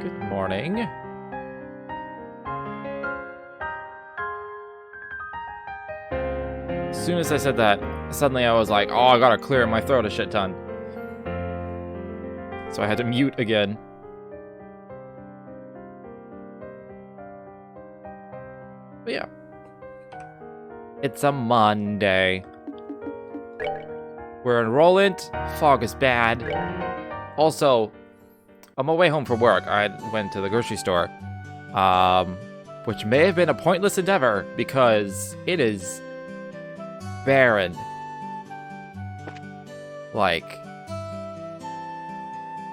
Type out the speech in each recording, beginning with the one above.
Good morning. As soon as I said that, suddenly I was like, oh, I gotta clear my throat a shit ton. So I had to mute again. But yeah. It's a Monday. We're in Roland. Fog is bad. Also, on my way home from work, I went to the grocery store. Which may have been a pointless endeavor because it is barren. Like,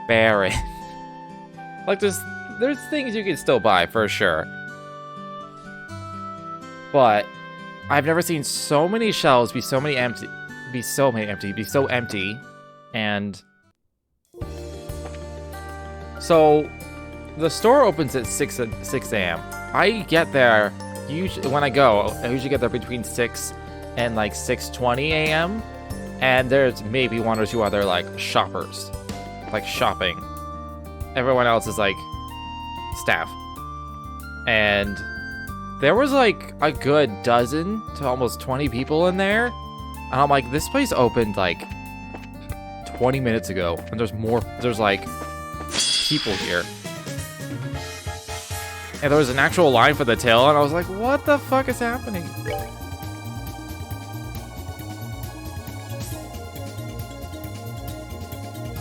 barren. Like, there's things you can still buy for sure. But I've never seen so many shelves be so empty. And so the store opens at 6 a.m. I get there, usually when I usually get there between 6 and like 6:20 a.m. And there's maybe one or two other like shoppers, like shopping. Everyone else is like staff. And there was like a good dozen to almost 20 people in there. And I'm like, this place opened like 20 minutes ago. And there's like people here. And there was an actual line for the till, and I was like, what the fuck is happening?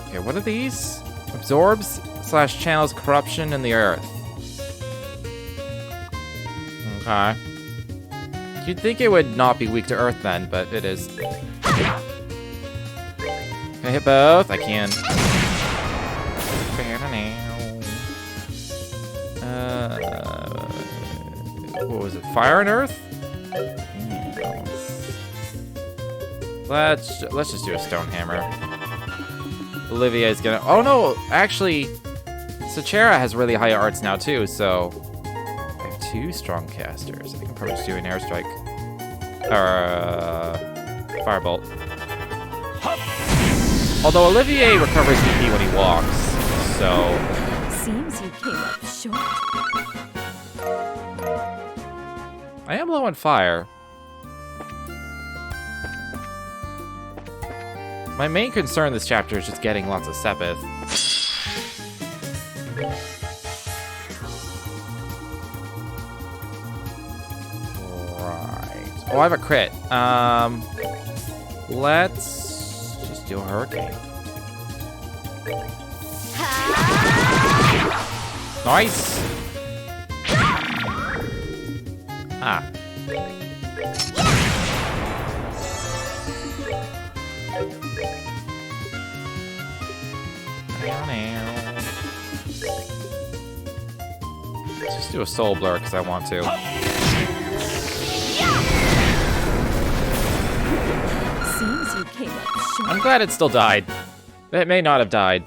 Okay, what are these? Absorbs / channels corruption in the earth. Okay. You'd think it would not be weak to earth then, but it is. Can I hit both? I can. What was it? Fire and earth? Let's just do a stone hammer. Olivier's gonna. Oh no! Actually, Sachera has really high arts now too. So I have 2 strong casters. I can probably just do an airstrike or firebolt. Although Olivier recovers BP when he walks, so. Seems you came up short. I am low on fire. My main concern this chapter is just getting lots of Sepith. Right. Oh, I have a crit. Let's just do a hurricane. Nice. Ah. Let's just do a soul blur because I want to. Seems you came up short. I'm glad it still died. It may not have died.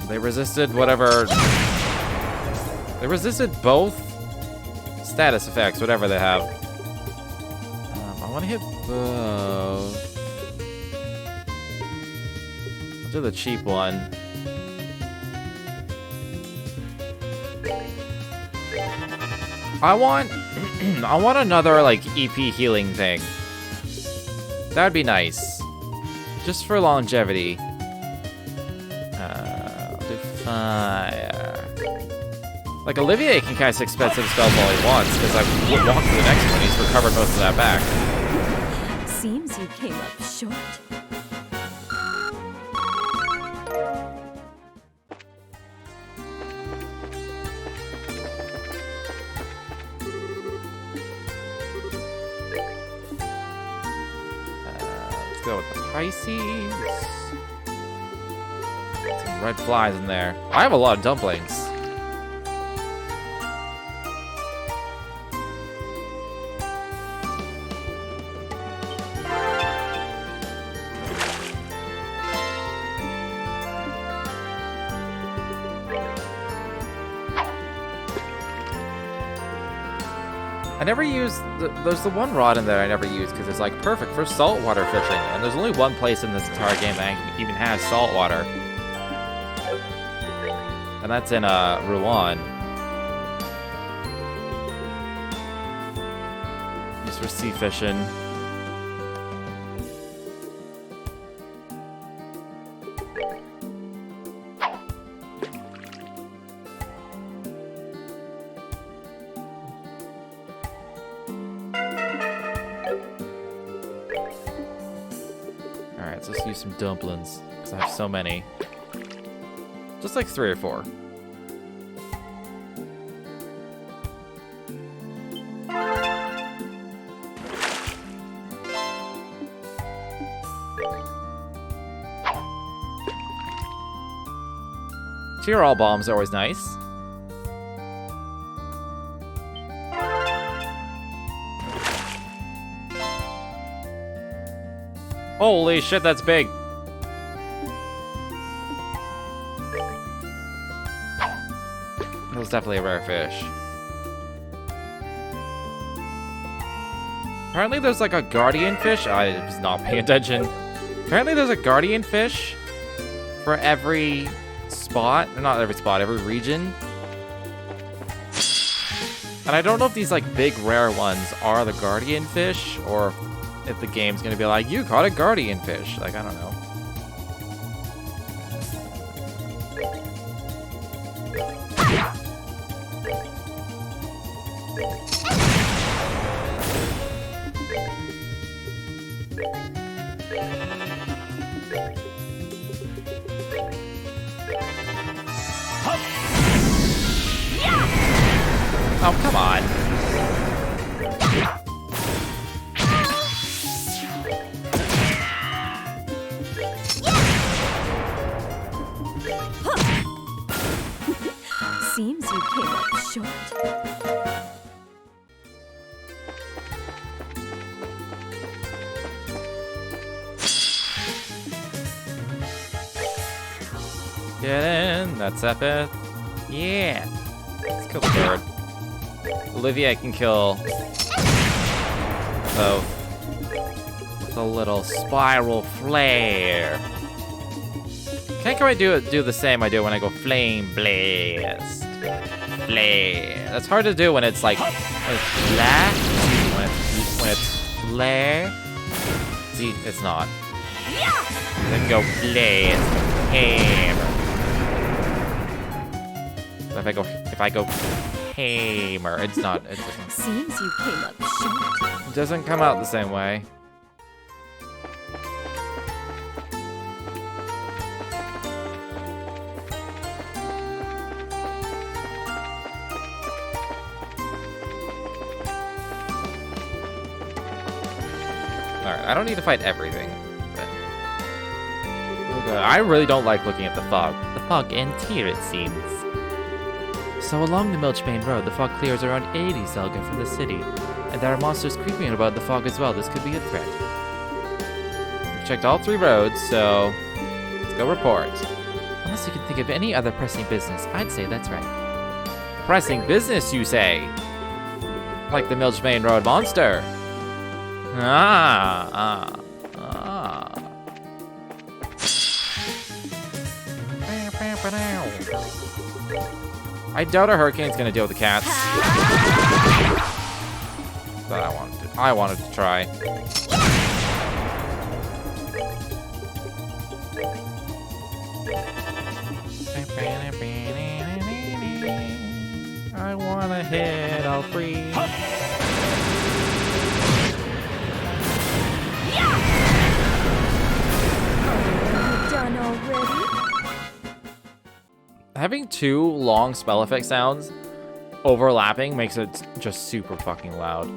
They resisted whatever. They resisted both status effects, whatever they have. I want to hit both. I'll do the cheap one. I want another like EP healing thing. That'd be nice. Just for longevity. I'll do fire. Like, Olivier can cast expensive spells all he wants, because I walk to the next one, he's recovered most of that back. Seems you came up short. Let's go with the Pisces. Some red flies in there. I have a lot of dumplings. I never used, there's the one rod in there I never used because it's like perfect for saltwater fishing. And there's only one place in this entire game that even has saltwater. And that's in Rouen. Used for sea fishing. Alright, let's use some dumplings, because I have so many. Just like 3 or 4. Tear-all bombs are always nice. Holy shit, that's big. That was definitely a rare fish. Apparently there's like a guardian fish. I was not paying attention. Apparently there's a guardian fish for every spot. Not every spot, every region. And I don't know if these like big rare ones are the guardian fish or if the game's gonna be like, you caught a guardian fish. Like, I don't know. Oh, come on. Seems you came up short. Get in. That's epic. Yeah. Let's kill the bird. Olivia can kill both with a little spiral flare. Can't quite do the same I do when I go flame blast. Flare. That's hard to do when it's like blast. When it's flare. See, it's not. Then go blast. Hammer. If I go hammer, it's not. It doesn't. Seems you came up short. It doesn't come out the same way. Alright, I don't need to fight everything. But I really don't like looking at the fog. The fog ends here, it seems. So along the Milchbane Road, the fog clears around 80 Zelga from the city. And there are monsters creeping about the fog as well. This could be a threat. We've checked all 3 roads, so let's go report. Unless you can think of any other pressing business, I'd say that's right. Pressing business, you say? Like the Milchbane Road monster. Ah. I doubt a hurricane's gonna deal with the cats. But I wanted to try. I wanna hit all 3. Done already? Having 2 long spell effect sounds overlapping makes it just super fucking loud.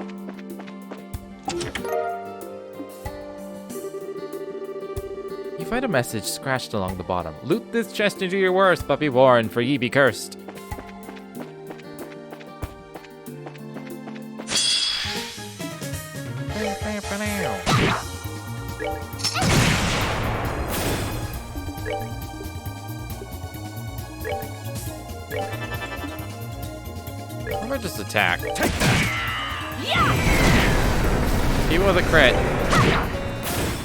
You find a message scratched along the bottom. Loot this chest and do your worst, but be warned, for ye be cursed. Or just attack. Take that. Even with a crit.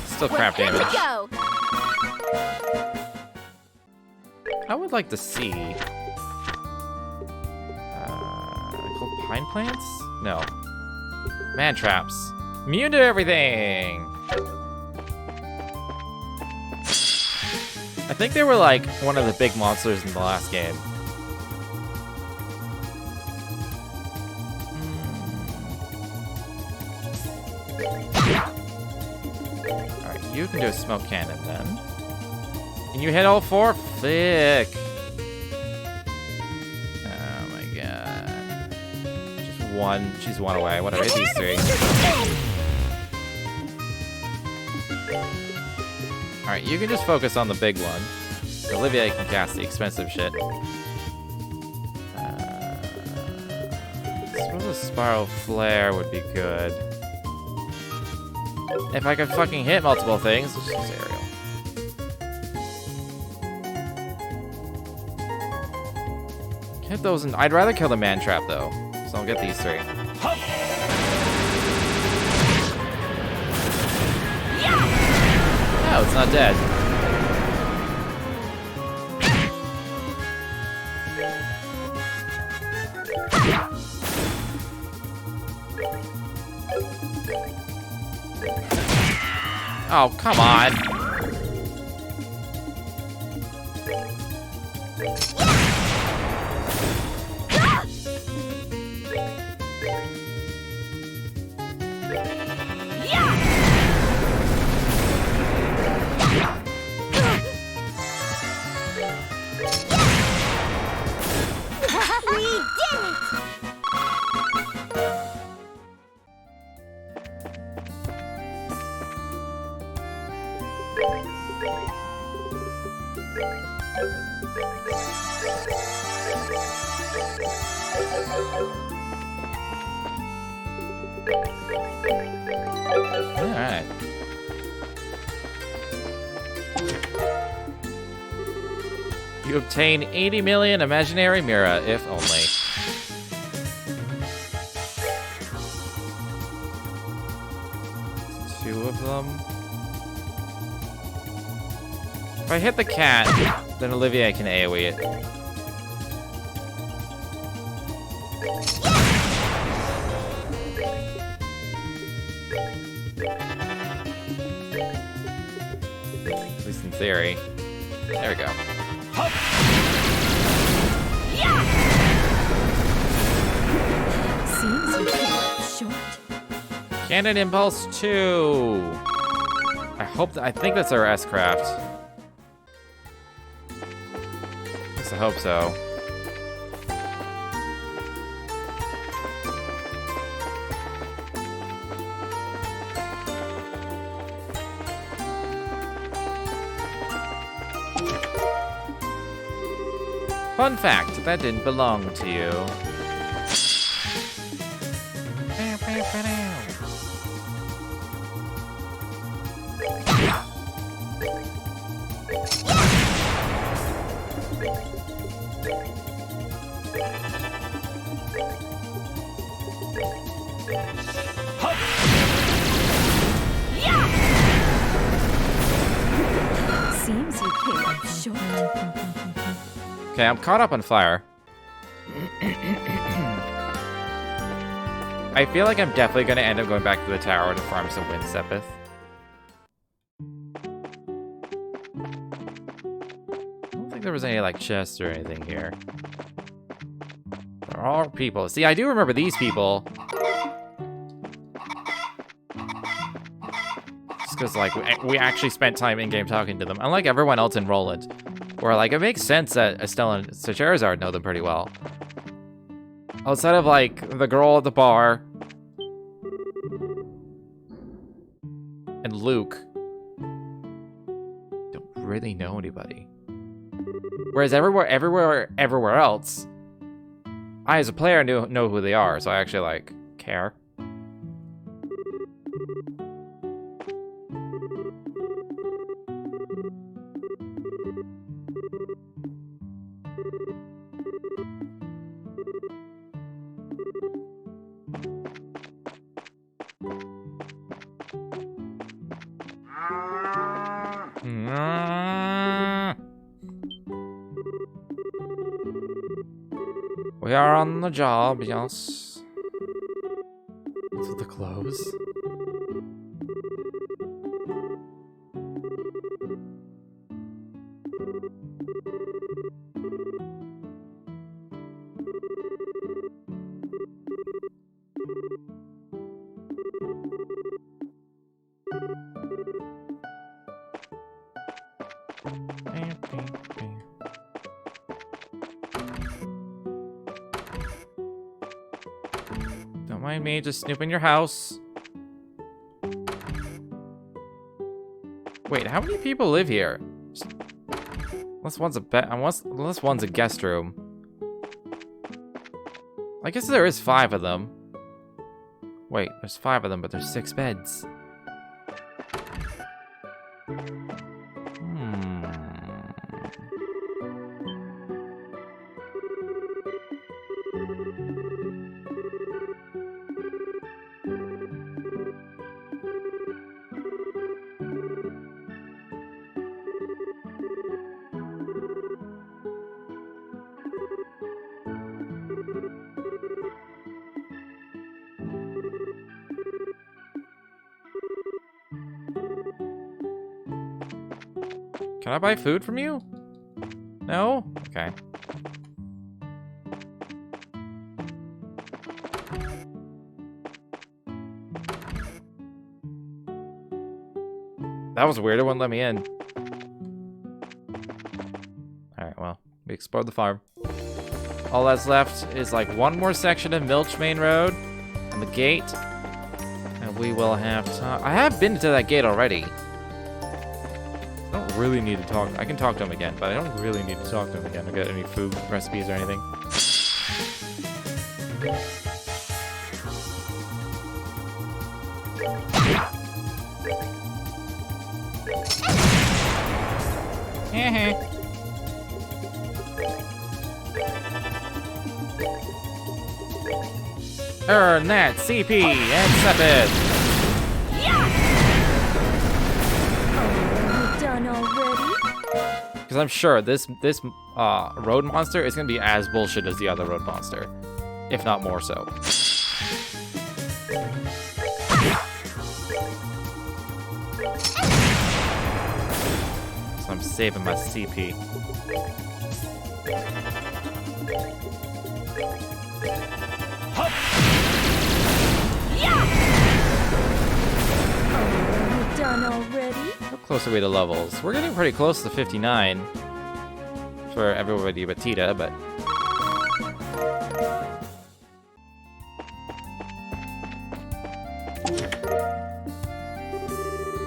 Still crap We're good damage. to go. I would like to see. Called pine plants? No. Man traps. Immune to everything! I think they were like one of the big monsters in the last game. Alright, you can do a smoke cannon then. Can you hit all four? Thick. Oh my god. Just one. She's one away. What are these three? Alright, you can just focus on the big one. Olivia can cast the expensive shit. I suppose a Spiral Flare would be good. If I could fucking hit multiple things, let's just use Aerial. Hit those, and I'd rather kill the man trap though. So I'll get these three. Oh, it's not dead. Oh, come on. We did it! Alright. You obtain 80 million imaginary Mira, if only. Two of them. If I hit the cat, then Olivia can AoE it. At least in theory. There we go. Seems you came up short. Cannon Impulse 2! I think that's our S-Craft. At least I hope so. Fun fact, that didn't belong to you. Seems you came up short. Okay, I'm caught up on fire. I feel like I'm definitely going to end up going back to the tower to farm some Wind Sepith. I don't think there was any, like, chests or anything here. There are people. See, I do remember these people. Just because, like, we actually spent time in-game talking to them. Unlike everyone else in Roland. Where, like, it makes sense that Estelle and Charizard know them pretty well. Outside of, like, the girl at the bar. And Luke. Don't really know anybody. Whereas everywhere else, I, as a player, know who they are, so I actually, like, care. We are on the job, yes. What's with the clothes? Don't mind me, just snooping your house. Wait, how many people live here? Unless one's a guest room. I guess there is 5 of them. Wait, there's 5 of them, but there's 6 beds. Can I buy food from you? No? Okay. That was weird, it wouldn't let me in. Alright, well, we explored the farm. All that's left is like one more section of Milch Main Road and the gate. And we will have time. I have been to that gate already. I don't really need to talk. I can talk to him again, but I don't really need to talk to him again to get any food recipes or anything. Earn that CP and set it. Done already? Because I'm sure this road monster is gonna be as bullshit as the other road monster, if not more so. So I'm saving my CP. Done already? How close are we to levels? We're getting pretty close to 59 for everybody but Tita, but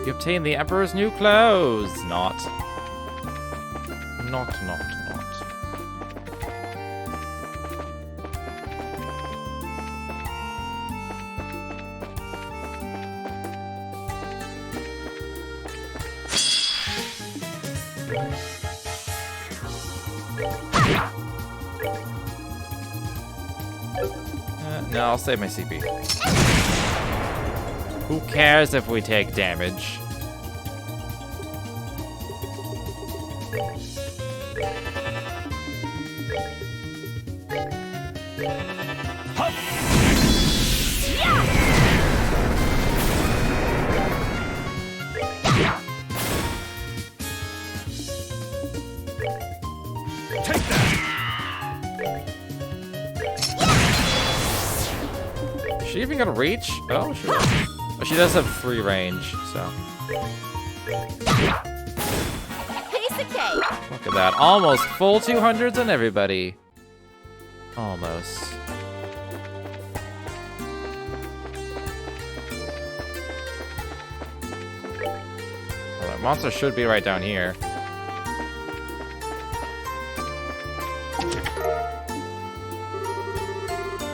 you obtain the Emperor's new clothes. Not. No, I'll save my CP. Who cares if we take damage? Is she even gonna reach? Oh, sure. Oh, she does have free range, so. Piece of cake. Look at that. Almost full 200s on everybody. Almost. Well, that monster should be right down here.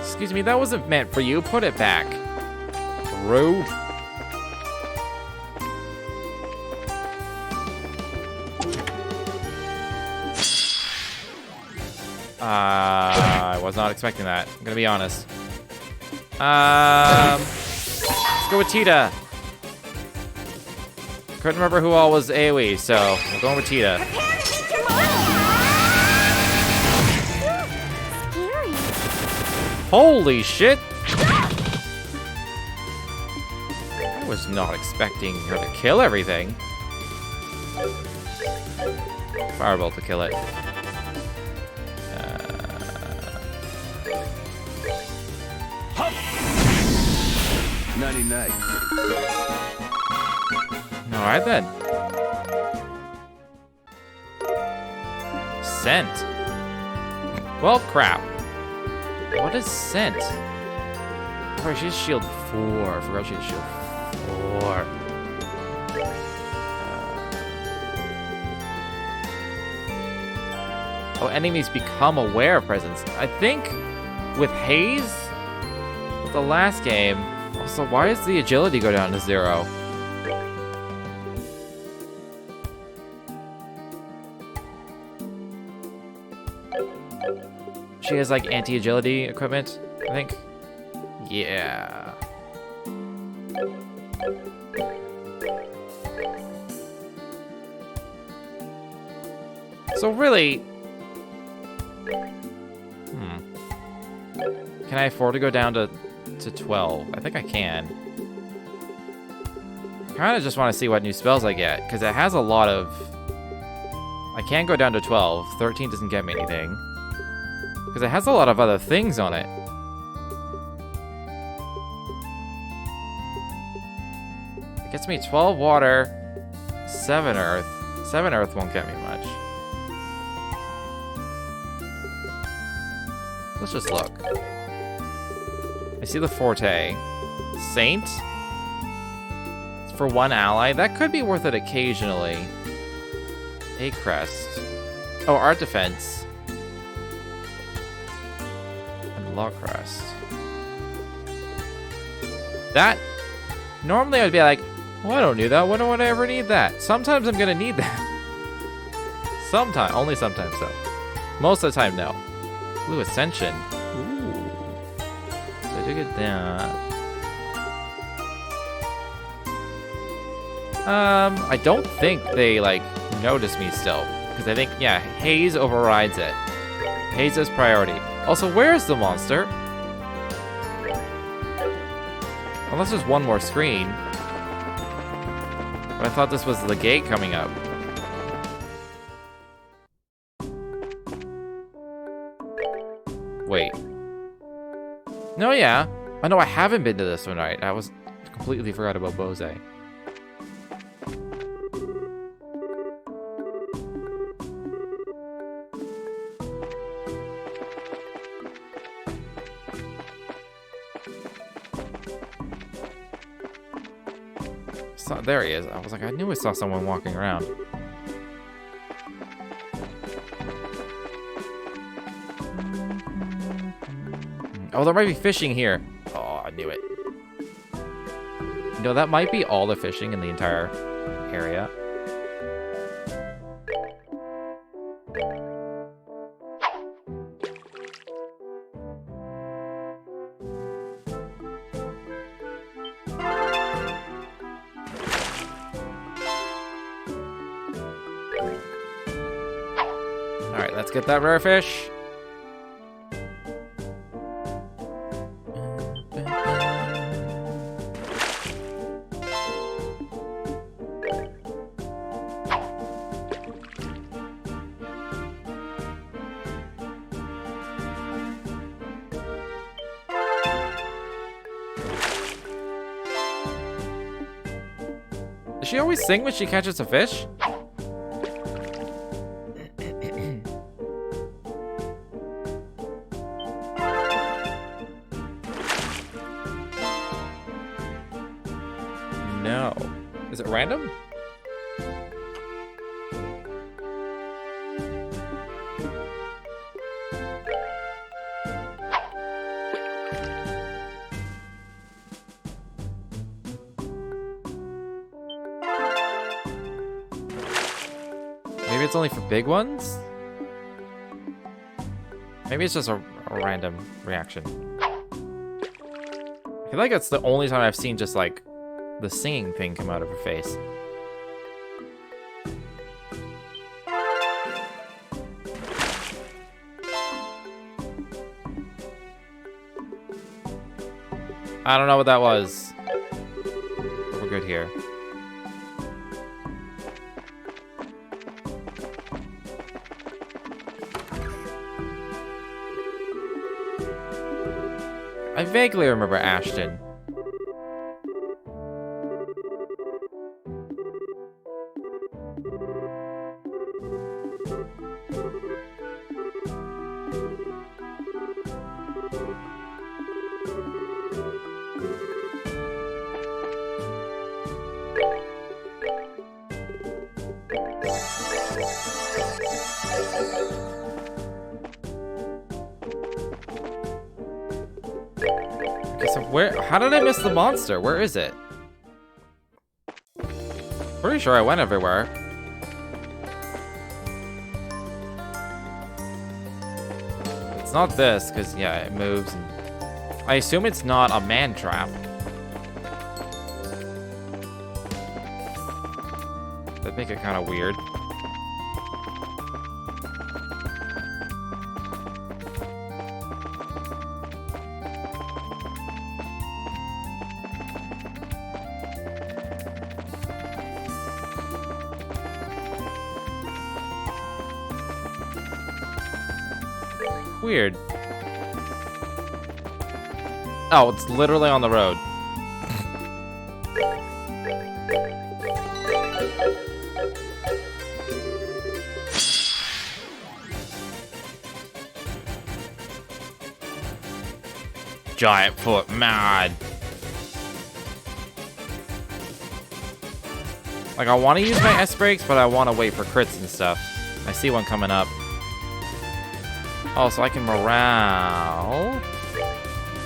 Excuse me, that wasn't meant for you. Put it back. Rude. I was not expecting that. I'm gonna be honest. Let's go with Tita. Couldn't remember who all was AoE, so we're going with Tita. Scary. Holy shit! I was not expecting her to kill everything. Fireball to kill it. 99. Alright then. Scent. Well, crap. What is scent? Oh, she's shield 4. I forgot she has shield 4. Oh, enemies become aware of presence. I think with Haze, with the last game. Also, why does the agility go down to 0? She has like anti-agility equipment, I think. Yeah. So really, can I afford to go down to 12? I think I can. Kind of just want to see what new spells I get, because it has a lot of... I can go down to 12. 13 doesn't get me anything. Because it has a lot of other things on it. It gets me 12 water, 7 earth. 7 earth won't get me much. Let's just look. I see the Forte. Saint? It's for 1 ally. That could be worth it occasionally. A crest. Oh, art defense. And law crest. That... Normally I'd be like, well, I don't need that. When would I ever need that? Sometimes I'm gonna need that. Sometimes. Only sometimes, though. Most of the time, no. Blue Ascension. Ooh. So I do get that. I don't think they, like, notice me still. Because I think, yeah, Haze overrides it. Haze is priority. Also, where's the monster? Unless there's one more screen. But I thought this was the gate coming up. Wait. No, yeah. Oh, no, I haven't been to this one, right? I was completely forgot about Bose. There he is. I was like, I knew I saw someone walking around. Oh, there might be fishing here. Oh, I knew it. No, that might be all the fishing in the entire area. Alright, let's get that rare fish. Does she always sing when she catches a fish? No. Is it random? Maybe it's only for big ones? Maybe it's just a random reaction. I feel like that's the only time I've seen just like the singing thing come out of her face. I don't know what that was. We're good here. I vaguely remember Ashton. Okay, so how did I miss the monster? Where is it? Pretty sure I went everywhere. It's not this, because, yeah, it moves. And I assume it's not a man trap. That'd make it kind of weird. Weird. Oh, it's literally on the road. Giant foot mad. Like, I want to use my S brakes, but I want to wait for crits and stuff. I see one coming up. Oh, so I can morale.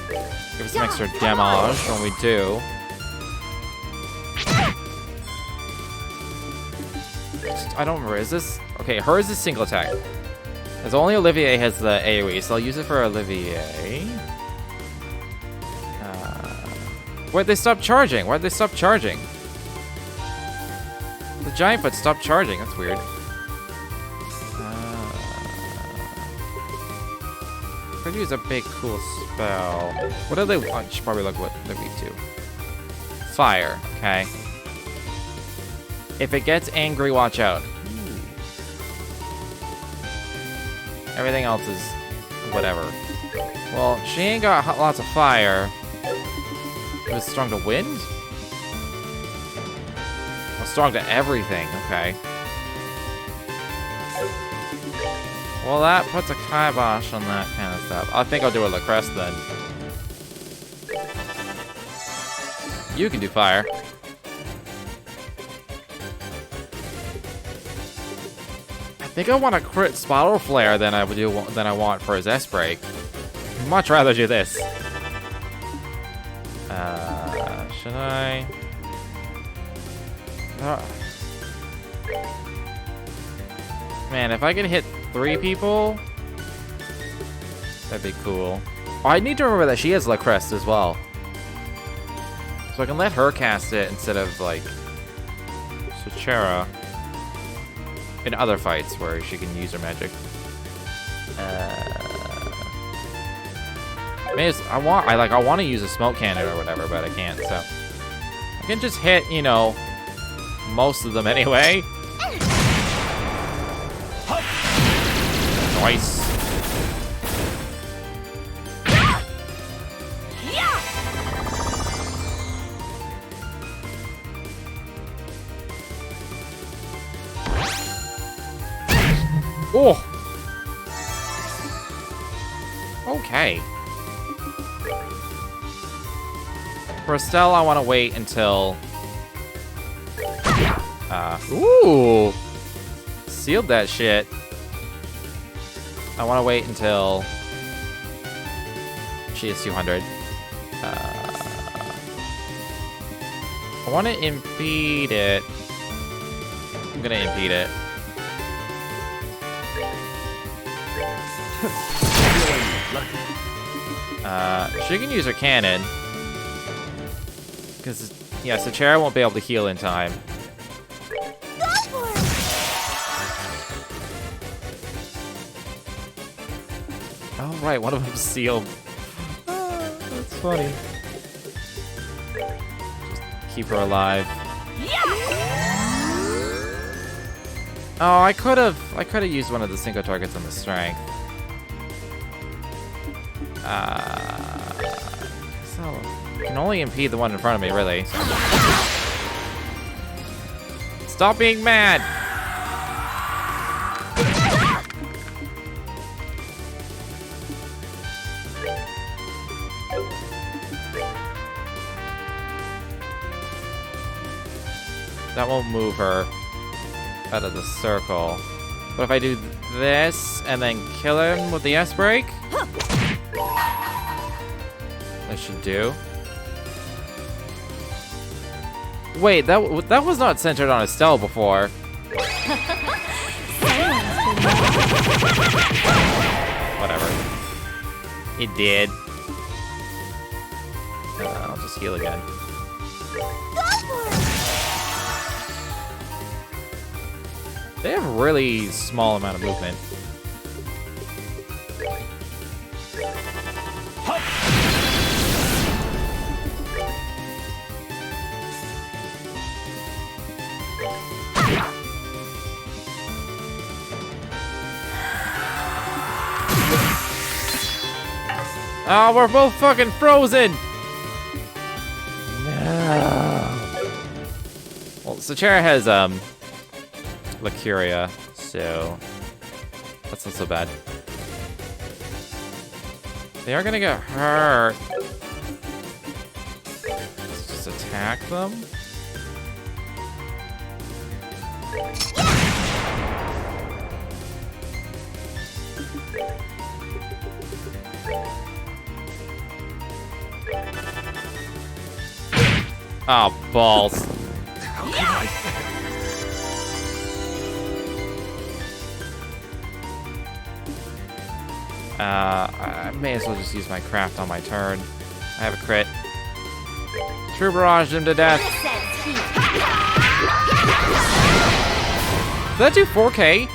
Give us some extra damage when we do. I don't remember. Is this... Okay, hers is single attack. As only Olivier has the AoE, so I'll use it for Olivier. Why'd they stop charging? Why'd they stop charging? The giant foot stopped charging. That's weird. Could use a big cool spell. What do they want? I should probably look what they're weak to. Fire, okay. If it gets angry, watch out. Everything else is whatever. Well, she ain't got lots of fire. It was strong to wind? Well, strong to everything, okay. Well, that puts a kibosh on that kind of stuff. I think I'll do a Lacrest then. You can do fire. I think I want a crit Spiral Flare than I want for his S-Break. Much rather do this. Should I? Man, if I could hit 3 people, that'd be cool. Oh, I need to remember that she has Lacrest as well. So I can let her cast it instead of, like, Suchera in other fights where she can use her magic. I want to use a smoke cannon or whatever, but I can't, so. I can just hit, you know, most of them anyway. Nice. Oh. Okay. For Estelle, I want to wait until... ooh! Sealed that shit. I want to wait until... she is 200. I want to impede it. I'm gonna impede it. She can use her cannon. Because, yeah, Suchera won't be able to heal in time. Oh, right, one of them's sealed. That's funny. keep her alive. Oh, I could have used one of the single targets on the strength. So I can only impede the one in front of me, really. So. Stop being mad! That won't move her out of the circle. But if I do this and then kill him with the S-break, that should do. Wait, that was not centered on Estelle before. Whatever. It did. I'll just heal again. They have a really small amount of movement. Oh, we're both fucking frozen! No. Well, Sachera has, Lacuria, so that's not so bad. They are gonna get hurt. Let's just attack them. Oh, balls. I may as well just use my craft on my turn. I have a crit. True barrage him to death. Did that do 4K?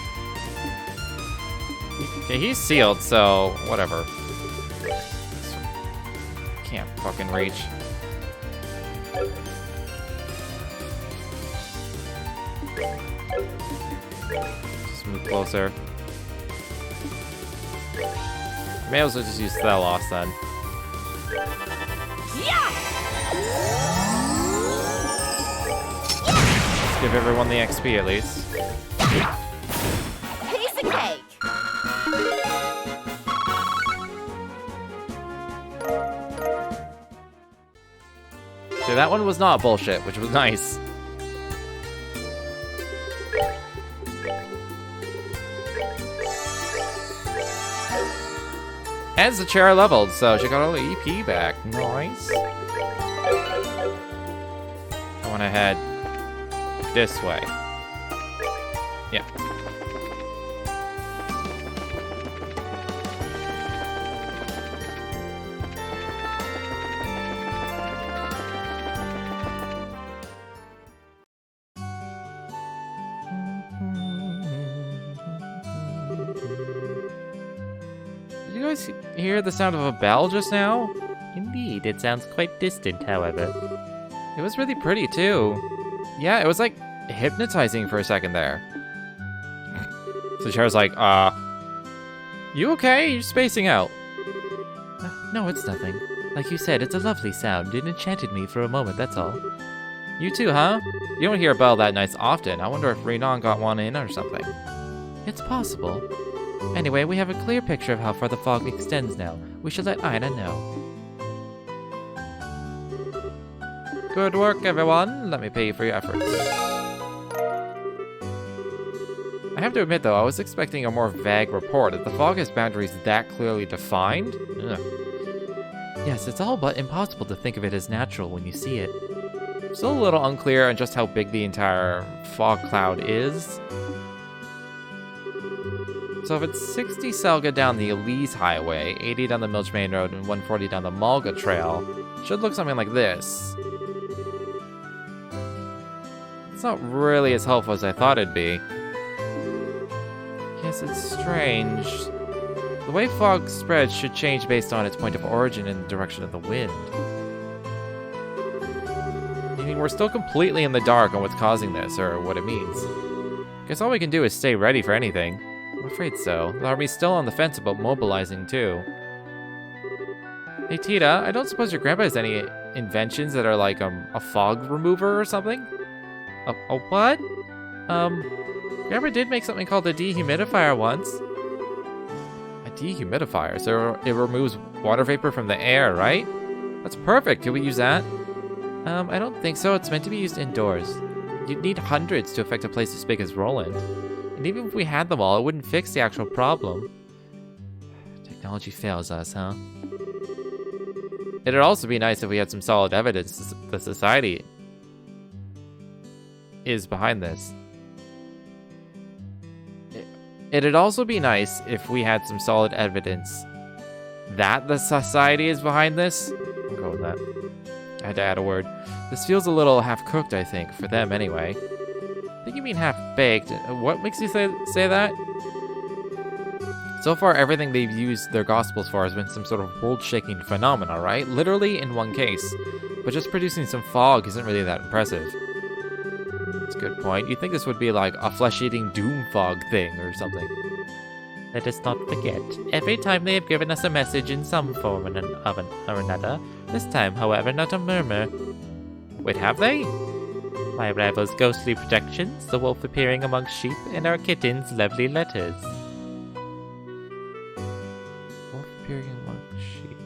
Okay, he's sealed, so whatever. Can't fucking reach. Just move closer. May as well just use TLoH then. Let's give everyone the XP at least. Piece of cake. So that one was not bullshit, which was nice. And Sachera leveled, so she got all the EP back. Nice. I want to head this way. Yeah. Did you guys hear the sound of a bell just now? Indeed, it sounds quite distant, however. It was really pretty, too. Yeah, it was like hypnotizing for a second there. So Chara's like, you okay? You're spacing out. No, it's nothing. Like you said, it's a lovely sound. It enchanted me for a moment, that's all. You too, huh? You don't hear a bell that nice often. I wonder if Renan got one in or something. It's possible. Anyway, we have a clear picture of how far the fog extends now. We should let Aina know. Good work, everyone. Let me pay you for your efforts. I have to admit, though, I was expecting a more vague report. If the fog has boundaries that clearly defined? Ugh. Yes, it's all but impossible to think of it as natural when you see it. Still a little unclear on just how big the entire fog cloud is. So if it's 60 Selga down the Elise Highway, 80 down the Milch Main Road, and 140 down the Malga Trail, it should look something like this. It's not really as helpful as I thought it'd be. Yes, it's strange. The way fog spreads should change based on its point of origin and the direction of the wind. You mean, we're still completely in the dark on what's causing this, or what it means. Guess all we can do is stay ready for anything. I'm afraid so. The army's still on the fence about mobilizing, too. Hey, Tita, I don't suppose your grandpa has any inventions that are like a fog remover or something? A what? Grandpa did make something called a dehumidifier once. A dehumidifier? So it removes water vapor from the air, right? That's perfect. Can we use that? I don't think so. It's meant to be used indoors. You'd need hundreds to affect a place as big as Roland. And even if we had them all, it wouldn't fix the actual problem. Technology fails us, huh? It'd also be nice if we had some solid evidence the society is behind this. It'd also be nice if we had some solid evidence that the society is behind this. I'll go with that. I had to add a word. This feels a little half-cooked, I think, for them anyway. I think you mean half-baked. What makes you say that? So far, everything they've used their gospels for has been some sort of world-shaking phenomena, right? Literally in one case. But just producing some fog isn't really that impressive. That's a good point. You'd think this would be like a flesh-eating doom fog thing or something. Let us not forget, every time they have given us a message in some form or another. This time, however, not a murmur. Wait, have they? My rival's ghostly projections, the wolf appearing amongst sheep, and our kitten's lovely letters. Wolf appearing amongst sheep.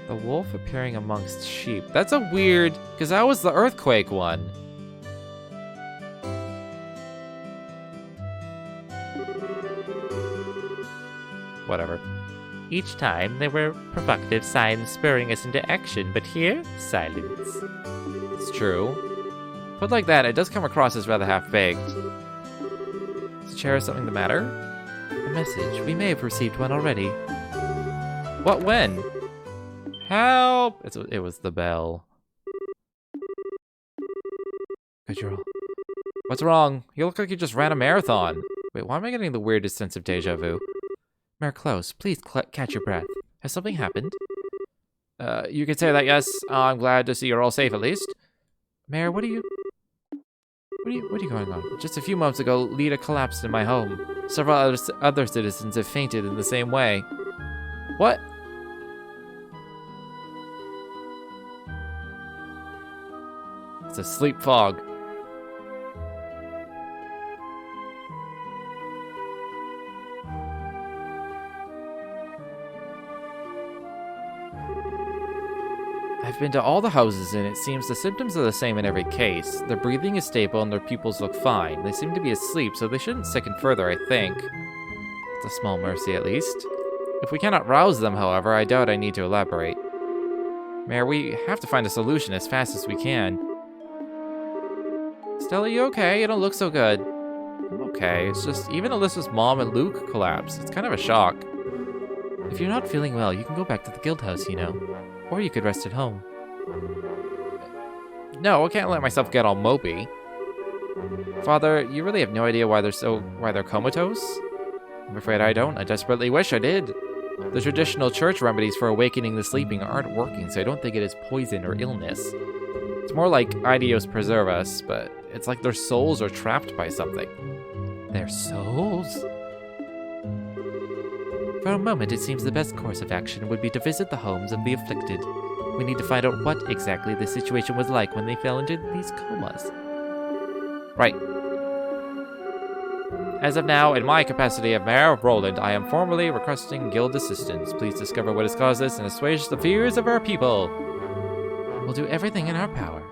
The wolf appearing amongst sheep. That's a weird... because that was the earthquake one. Whatever. Each time, there were provocative signs spurring us into action, but here, silence. It's true. Put like that, it does come across as rather half-baked. Is the chair something the matter? A message. We may have received one already. What, when? Help! It was the bell. Good girl. What's wrong? You look like you just ran a marathon. Wait, why am I getting the weirdest sense of deja vu? Mayor Close, please catch your breath. Has something happened? You could say that, yes. I'm glad to see you're all safe, at least. Mayor, what are you going on? Just a few moments ago, Lita collapsed in my home. Several other citizens have fainted in the same way. What? It's a sleep fog. I've been to all the houses, and it seems the symptoms are the same in every case. Their breathing is stable, and their pupils look fine. They seem to be asleep, so they shouldn't sicken further, I think. It's a small mercy, at least. If we cannot rouse them, however, I doubt I need to elaborate. Mayor, we have to find a solution as fast as we can. Stella, you okay? You don't look so good. I'm okay. It's just, even Alyssa's mom and Luke collapsed. It's kind of a shock. If you're not feeling well, you can go back to the guild house, you know. Or you could rest at home. No, I can't let myself get all mopey. Father, you really have no idea why they're comatose? I'm afraid I don't. I desperately wish I did. The traditional church remedies for awakening the sleeping aren't working, so I don't think it is poison or illness. It's more like Idios preserve us, but it's like their souls are trapped by something. Their souls? For a moment, it seems the best course of action would be to visit the homes of the afflicted. We need to find out what exactly the situation was like when they fell into these comas. Right. As of now, in my capacity of Mayor of Roland, I am formally requesting guild assistance. Please discover what has caused this and assuage the fears of our people. We'll do everything in our power.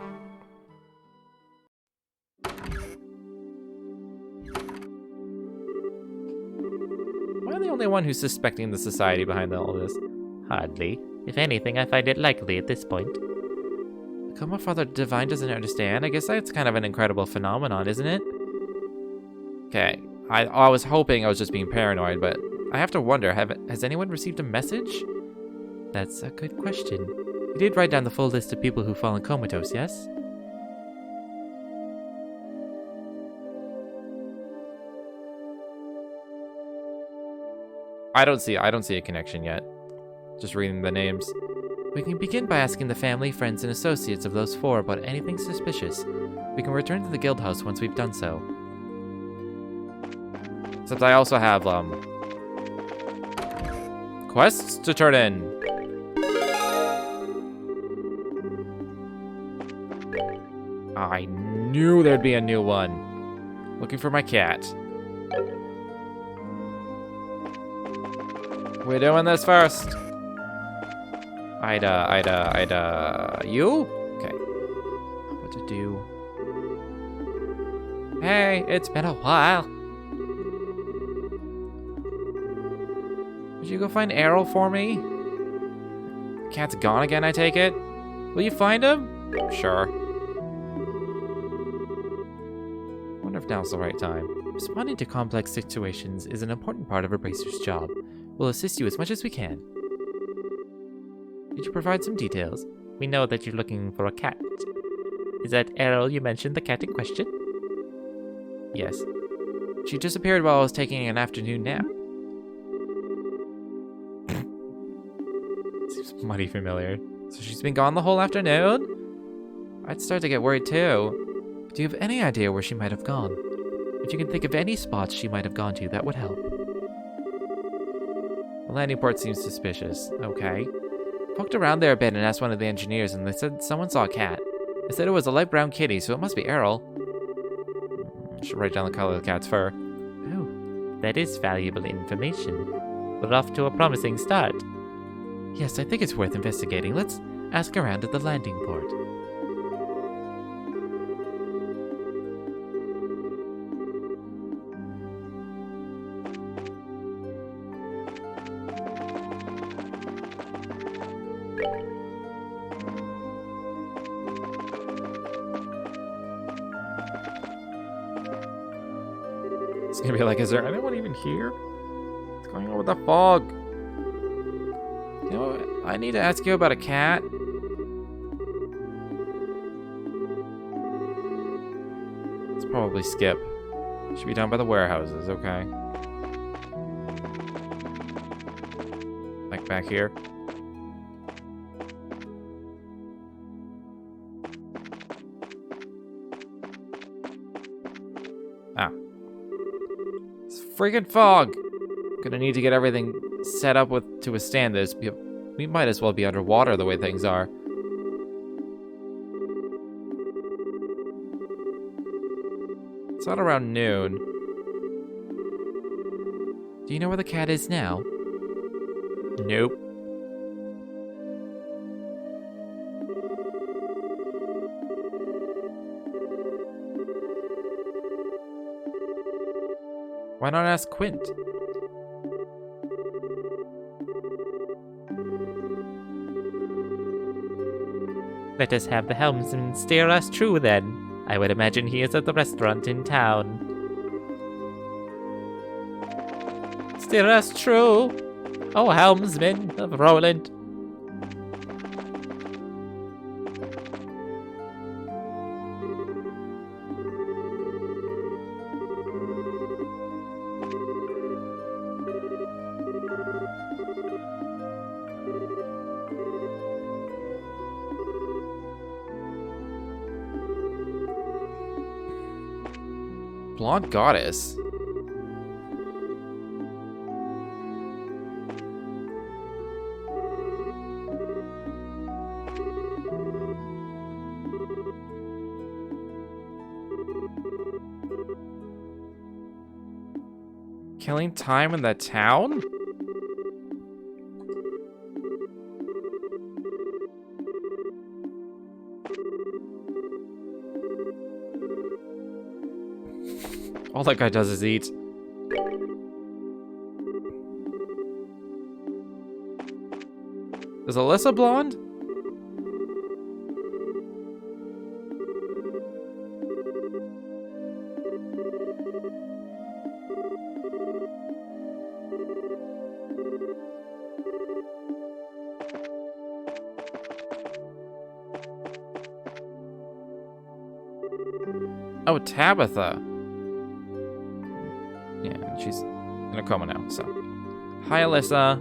Am I the only one who's suspecting the society behind all this? Hardly. If anything, I find it likely at this point. The Coma Father Divine doesn't understand? I guess that's kind of an incredible phenomenon, isn't it? Okay, I was hoping I was just being paranoid, but I have to wonder, has anyone received a message? That's a good question. You did write down the full list of people who've fallen comatose, yes? I don't see a connection yet. Just reading the names. We can begin by asking the family, friends, and associates of those four about anything suspicious. We can return to the guild house once we've done so. Except I also have, quests to turn in. I knew there'd be a new one. Looking for my cat. We're doing this first. Ida, you? Okay. What to do? Hey, it's been a while. Would you go find Errol for me? Cat's gone again, I take it? Will you find him? Sure. Wonder if now's the right time. Responding to complex situations is an important part of a bracer's job. We'll assist you as much as we can. Could you provide some details? We know that you're looking for a cat. Is that Errol you mentioned, the cat in question? Yes. She disappeared while I was taking an afternoon nap. Seems mighty familiar. So she's been gone the whole afternoon? I'd start to get worried too. Do you have any idea where she might have gone? If you can think of any spots she might have gone to, that would help. The landing port seems suspicious. Okay. Poked around there a bit and asked one of the engineers, and they said someone saw a cat. They said it was a light brown kitty, so it must be Errol. Should write down the color of the cat's fur. Oh, that is valuable information. We're off to a promising start. Yes, I think it's worth investigating. Let's ask around at the landing port. It's gonna be like, is there anyone even here? What's going on with the fog? You know, I need to ask you about a cat. Let's probably skip. Should be down by the warehouses, okay. Like back here. Ah. It's friggin' fog! Gonna need to get everything set up to withstand this. We might as well be underwater the way things are. It's not around noon. Do you know where the cat is now? Nope. Why not ask Quint? Let us have the helmsman steer us true then. I would imagine he is at the restaurant in town. Steer us true, oh helmsman of Roland. Blonde goddess. Killing time in the town? All that guy does is eat. Is Alyssa blonde? Oh, Tabitha. Yeah, she's in a coma now, so. Hi, Alyssa.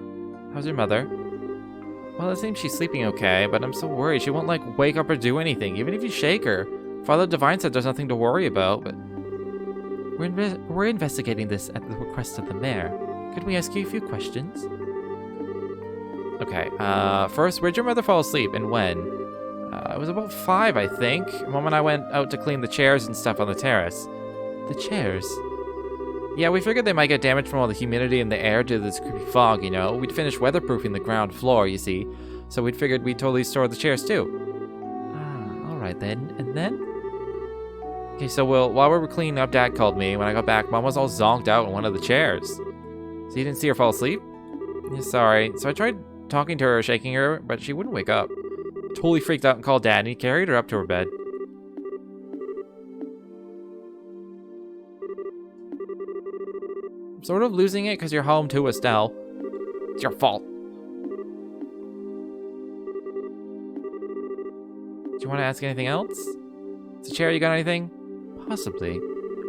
How's your mother? Well, it seems she's sleeping okay, but I'm so worried she won't, like, wake up or do anything, even if you shake her. Father Divine said there's nothing to worry about, but... We're investigating this at the request of the mayor. Could we ask you a few questions? Okay, first, where'd your mother fall asleep, and when? It was about 5, I think. Mom and I went out to clean the chairs and stuff on the terrace. The chairs? Yeah, we figured they might get damaged from all the humidity in the air due to this creepy fog, you know? We'd finished weatherproofing the ground floor, you see, so we'd figured we'd totally store the chairs too. Ah, alright then. And then? Okay, so while we were cleaning up, Dad called me. When I got back, Mom was all zonked out in one of the chairs. So you didn't see her fall asleep? Yeah, sorry. So I tried talking to her, shaking her, but she wouldn't wake up. Totally freaked out and called Dad, and he carried her up to her bed. I'm sort of losing it because you're home too, Estelle. It's your fault. Do you want to ask anything else? Is the chair, you got anything? Possibly.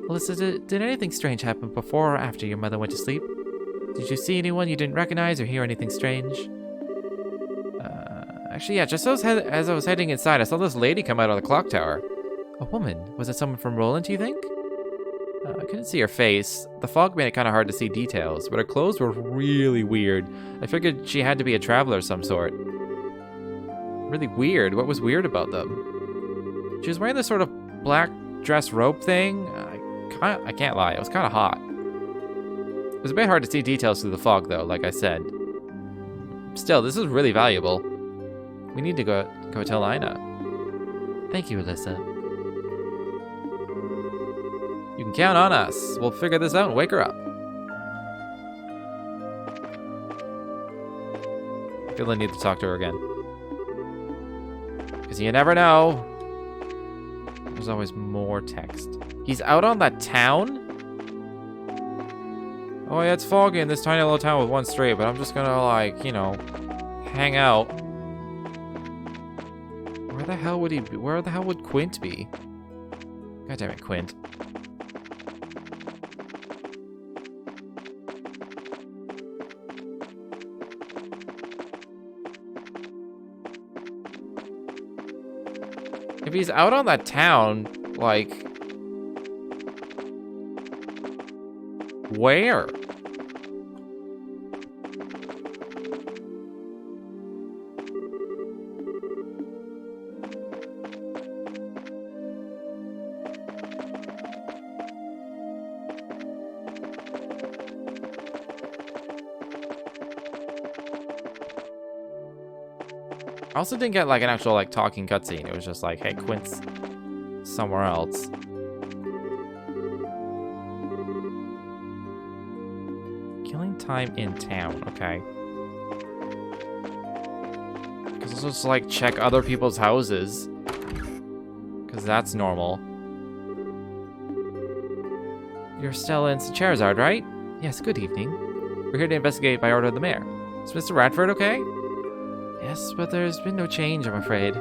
Alyssa, did anything strange happen before or after your mother went to sleep? Did you see anyone you didn't recognize or hear anything strange? Actually, yeah, just as I was heading inside, I saw this lady come out of the clock tower. A woman? Was it someone from Roland, do you think? I couldn't see her face. The fog made it kind of hard to see details, but her clothes were really weird. I figured she had to be a traveler of some sort. Really weird. What was weird about them? She was wearing this sort of black dress robe thing. I can't lie, it was kind of hot. It was a bit hard to see details through the fog, though, like I said. Still, this is really valuable. We need to go tell Ina. Thank you, Alyssa. You can count on us. We'll figure this out and wake her up. I feel I need to talk to her again. Because you never know. There's always more text. He's out on that town? Oh yeah, it's foggy in this tiny little town with one street, but I'm just gonna, like, you know, hang out. Where the hell would he be? Where the hell would Quint be? God damn it, Quint. If he's out on that town, like... where? I also didn't get, like, an actual, like, talking cutscene. It was just like, hey, Quint's somewhere else. Killing time in town, okay. Because let's just, like, check other people's houses. Because that's normal. You're still in Charizard, right? Yes, good evening. We're here to investigate by order of the mayor. Is Mr. Radford okay? Yes, but there's been no change, I'm afraid.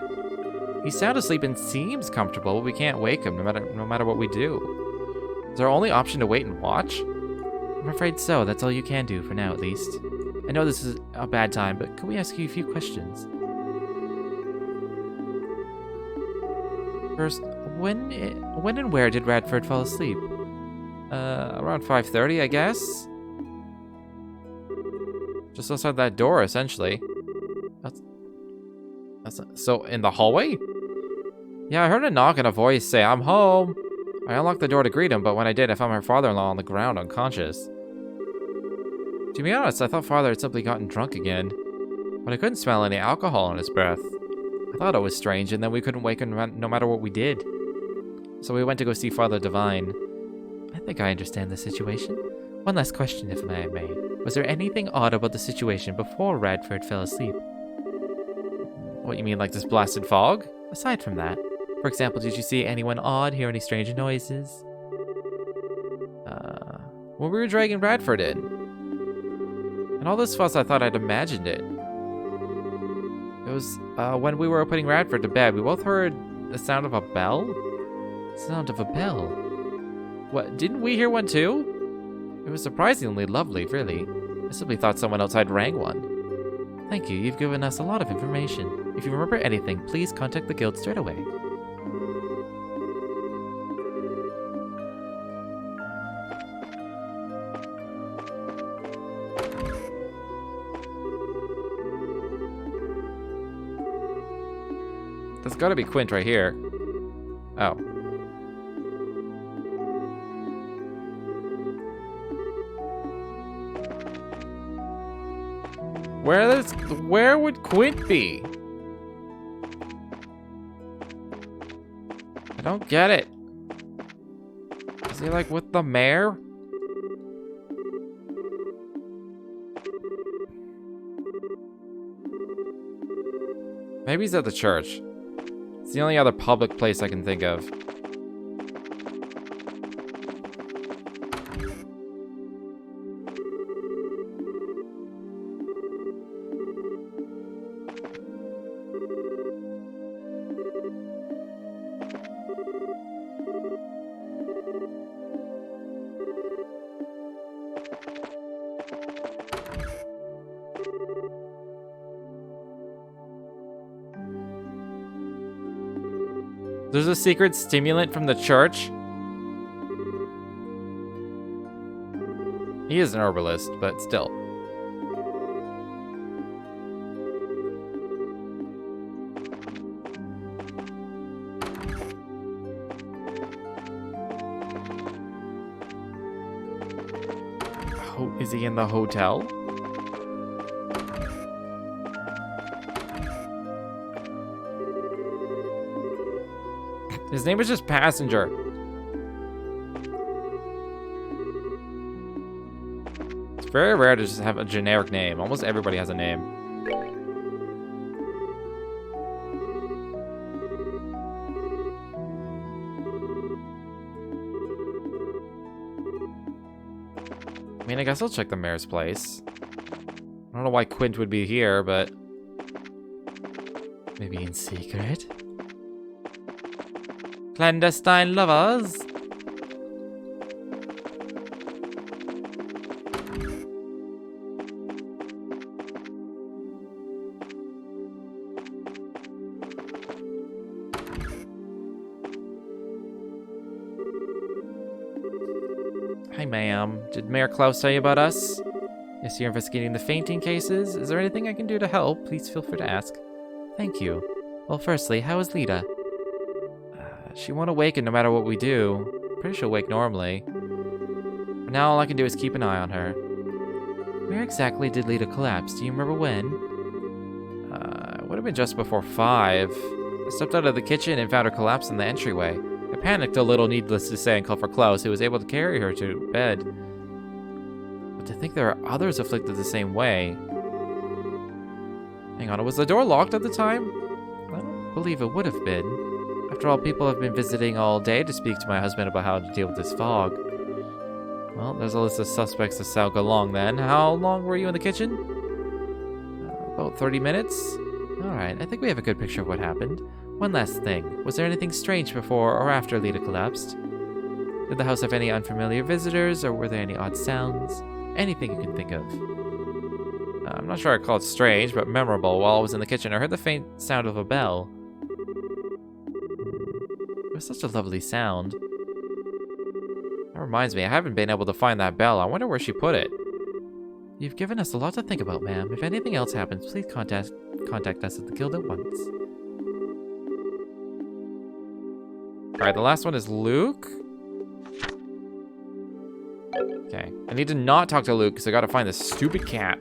He's sound asleep and seems comfortable, but we can't wake him no matter what we do. Is our only option to wait and watch? I'm afraid so. That's all you can do, for now at least. I know this is a bad time, but can we ask you a few questions? First, when and where did Radford fall asleep? Around 5:30, I guess? Just outside that door, essentially. So, in the hallway? Yeah, I heard a knock and a voice say, I'm home. I unlocked the door to greet him, but when I did, I found my father-in-law on the ground, unconscious. To be honest, I thought father had simply gotten drunk again, but I couldn't smell any alcohol in his breath. I thought it was strange, and then we couldn't wake him no matter what we did. So we went to go see Father Divine. I think I understand the situation. One last question, if I may. Was there anything odd about the situation before Radford fell asleep? What, you mean like this blasted fog? Aside from that, for example, did you see anyone odd, hear any strange noises? When we were dragging Radford in. And all this fuss, I thought I'd imagined it. It was, when we were putting Radford to bed, we both heard the sound of a bell? Sound of a bell? What, didn't we hear one too? It was surprisingly lovely, really. I simply thought someone outside rang one. Thank you. You've given us a lot of information. If you remember anything, please contact the guild straight away. There's gotta be Quint right here. Oh. Where would Quint be? I don't get it. Is he like with the mayor? Maybe he's at the church. It's the only other public place I can think of. There's a secret stimulant from the church? He is an herbalist, but still. Is he in the hotel? His name is just Passenger. It's very rare to just have a generic name. Almost everybody has a name. I mean, I guess I'll check the mayor's place. I don't know why Quint would be here, but... maybe in secret? Clandestine lovers? Hi, ma'am. Did Mayor Klaus tell you about us? Yes, you're investigating the fainting cases. Is there anything I can do to help? Please feel free to ask. Thank you. Well, firstly, how is Lita? She won't awaken no matter what we do. Pretty sure she'll wake normally. But now all I can do is keep an eye on her. Where exactly did Lita collapse? Do you remember when? It would have been just before 5. I stepped out of the kitchen and found her collapsed in the entryway. I panicked a little, needless to say, and called for Klaus, who was able to carry her to bed. But to think there are others afflicted the same way. Hang on, was the door locked at the time? I don't believe it would have been. After all, people have been visiting all day to speak to my husband about how to deal with this fog. Well, there's a list of suspects to sound along then. How long were you in the kitchen? About 30 minutes? Alright, I think we have a good picture of what happened. One last thing. Was there anything strange before or after Lita collapsed? Did the house have any unfamiliar visitors, or were there any odd sounds? Anything you can think of. I'm not sure I'd call it strange, but memorable. While I was in the kitchen, I heard the faint sound of a bell. It was such a lovely sound. That reminds me, I haven't been able to find that bell. I wonder where she put it. You've given us a lot to think about, ma'am. If anything else happens, please contact us at the guild at once. Alright, the last one is Luke. Okay. I need to not talk to Luke because I gotta find this stupid cat.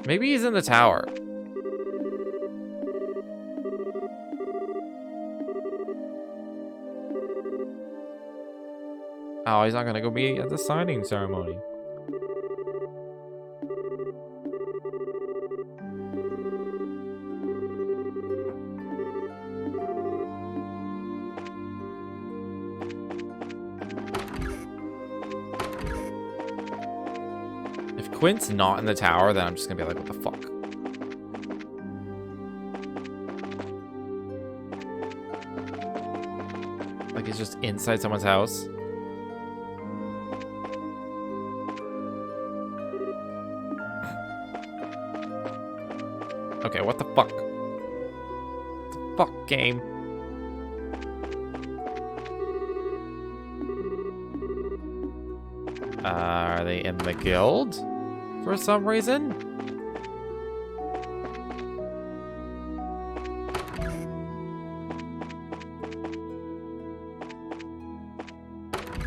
Maybe he's in the tower. Oh, he's not gonna go be at the signing ceremony. If Quint's not in the tower, then I'm just gonna be like, what the fuck? Like he's just inside someone's house. Okay, what the fuck? What the fuck, game? Are they in the guild? For some reason?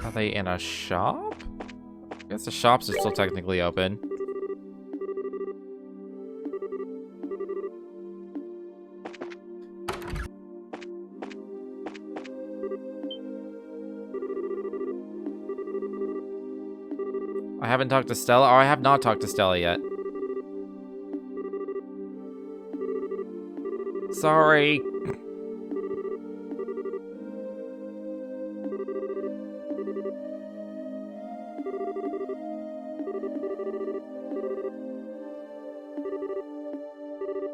Are they in a shop? I guess the shops are still technically open. I haven't talked to Stella. Oh, I have not talked to Stella yet. Sorry.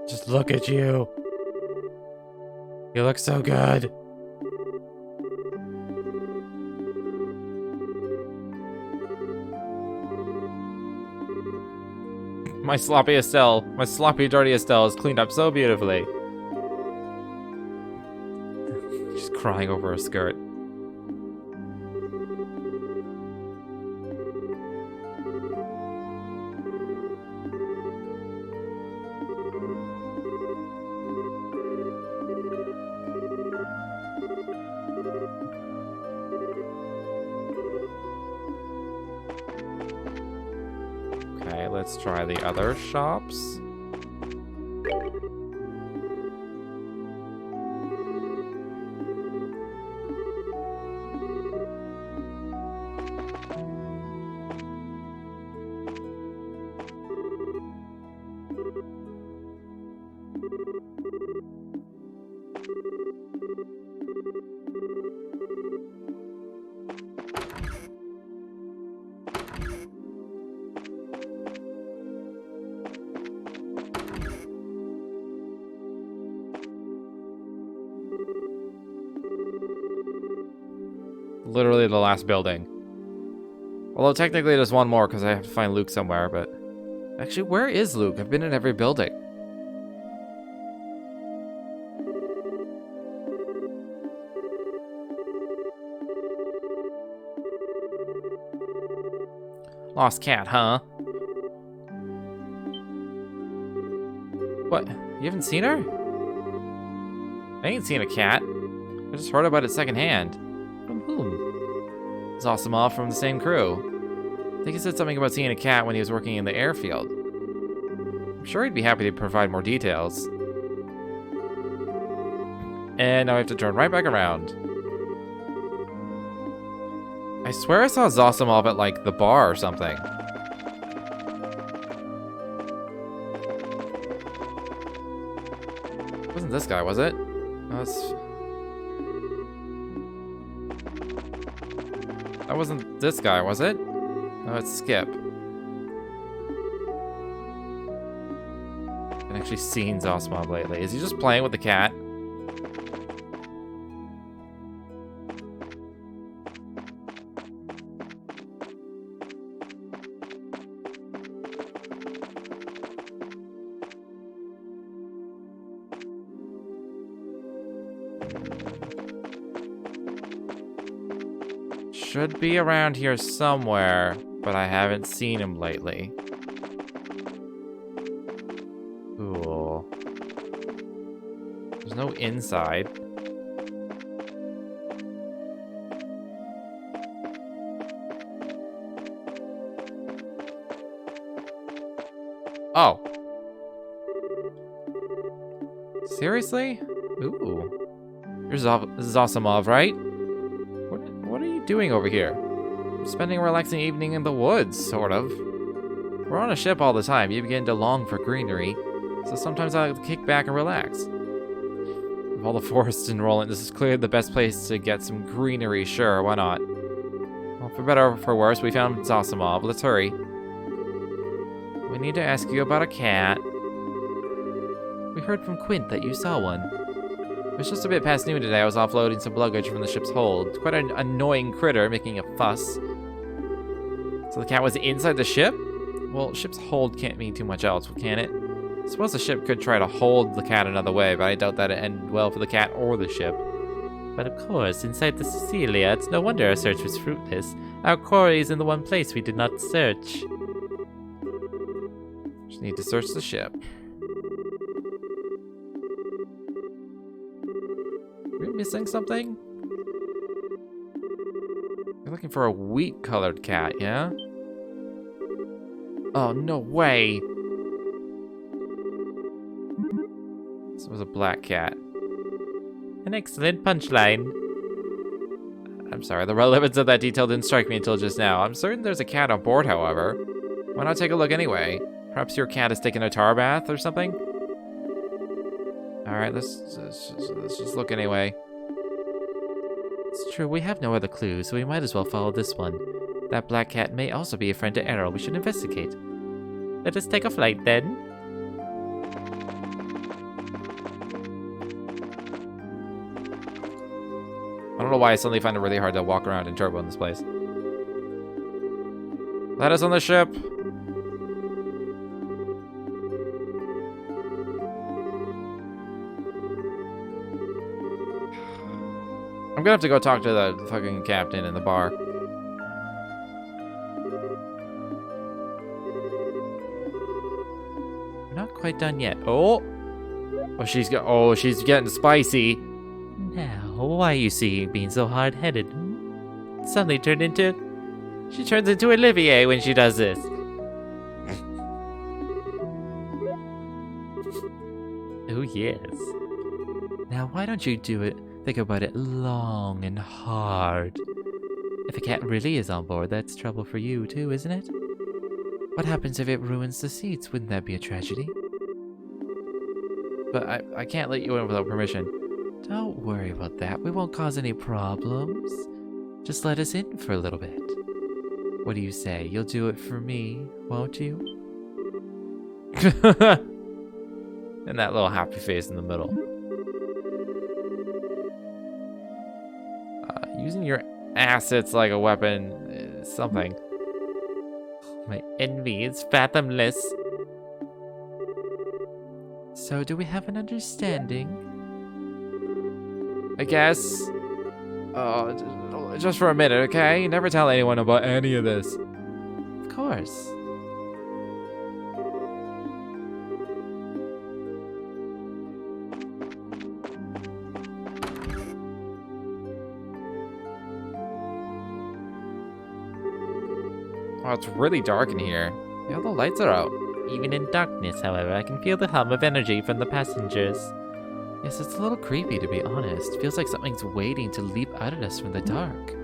Just look at you. You look so good. My sloppy Estelle, my sloppy dirty Estelle is cleaned up so beautifully. She's crying over her skirt. Okay, let's try the other shops. Literally the last building. Although technically there's one more because I have to find Luke somewhere, but... Actually, where is Luke? I've been in every building. Lost cat, huh? What? You haven't seen her? I ain't seen a cat. I just heard about it secondhand. From whom? Zosimov from the same crew. I think he said something about seeing a cat when he was working in the airfield. I'm sure he'd be happy to provide more details. And now I have to turn right back around. I swear I saw Zosimov at, like, the bar or something. It wasn't this guy, was it? No, that wasn't this guy, was it? No, it's Skip. I haven't actually seen Zosimov lately. Is he just playing with the cat? Should be around here somewhere, but I haven't seen him lately. Cool. There's no inside. Oh. Seriously? Ooh. This is Zosimov, right? What are you doing over here? I'm spending a relaxing evening in the woods, sort of. We're on a ship all the time. You begin to long for greenery, so sometimes I kick back and relax. With all the forests in Roland, this is clearly the best place to get some greenery, sure, why not? Well, for better or for worse, we found Zosimov. Let's hurry. We need to ask you about a cat. We heard from Quint that you saw one. It was just a bit past noon today. I was offloading some luggage from the ship's hold. It's quite an annoying critter making a fuss. So the cat was inside the ship? Well, ship's hold can't mean too much else, can it? Suppose the ship could try to hold the cat another way, but I doubt that it end well for the cat or the ship. But of course, inside the Cecilia, it's no wonder our search was fruitless. Our quarry is in the one place we did not search. Just need to search the ship. Are we missing something? You're looking for a wheat-colored cat, yeah? Oh, no way! This was a black cat. An excellent punchline. I'm sorry, the relevance of that detail didn't strike me until just now. I'm certain there's a cat on board, however. Why not take a look anyway? Perhaps your cat has taken a tar bath or something? Alright, let's just look anyway. It's true, we have no other clues, so we might as well follow this one. That black cat may also be a friend to Arrow. We should investigate. Let us take a flight, then. I don't know why I suddenly find it really hard to walk around in Turbo in this place. Let us on the ship! I'm gonna have to go talk to the fucking captain in the bar. We're not quite done yet. Oh! Oh, she's getting spicy. Now, why you see being so hard-headed? Suddenly turned into... She turns into Olivier when she does this. Oh, yes. Now, why don't you do it? Think about it long and hard. If a cat really is on board, that's trouble for you too, isn't it? What happens if it ruins the seats? Wouldn't that be a tragedy? But I can't let you in without permission. Don't worry about that. We won't cause any problems. Just let us in for a little bit. What do you say? You'll do it for me, won't you? And that little happy face in the middle. Using your assets like a weapon is something. My envy is fathomless. So, do we have an understanding? I guess. Just for a minute, okay? Never tell anyone about any of this. Of course. Oh, it's really dark in here. Yeah, the lights are out. Even in darkness, however, I can feel the hum of energy from the passengers. Yes, it's a little creepy, to be honest. Feels like something's waiting to leap out at us from the dark.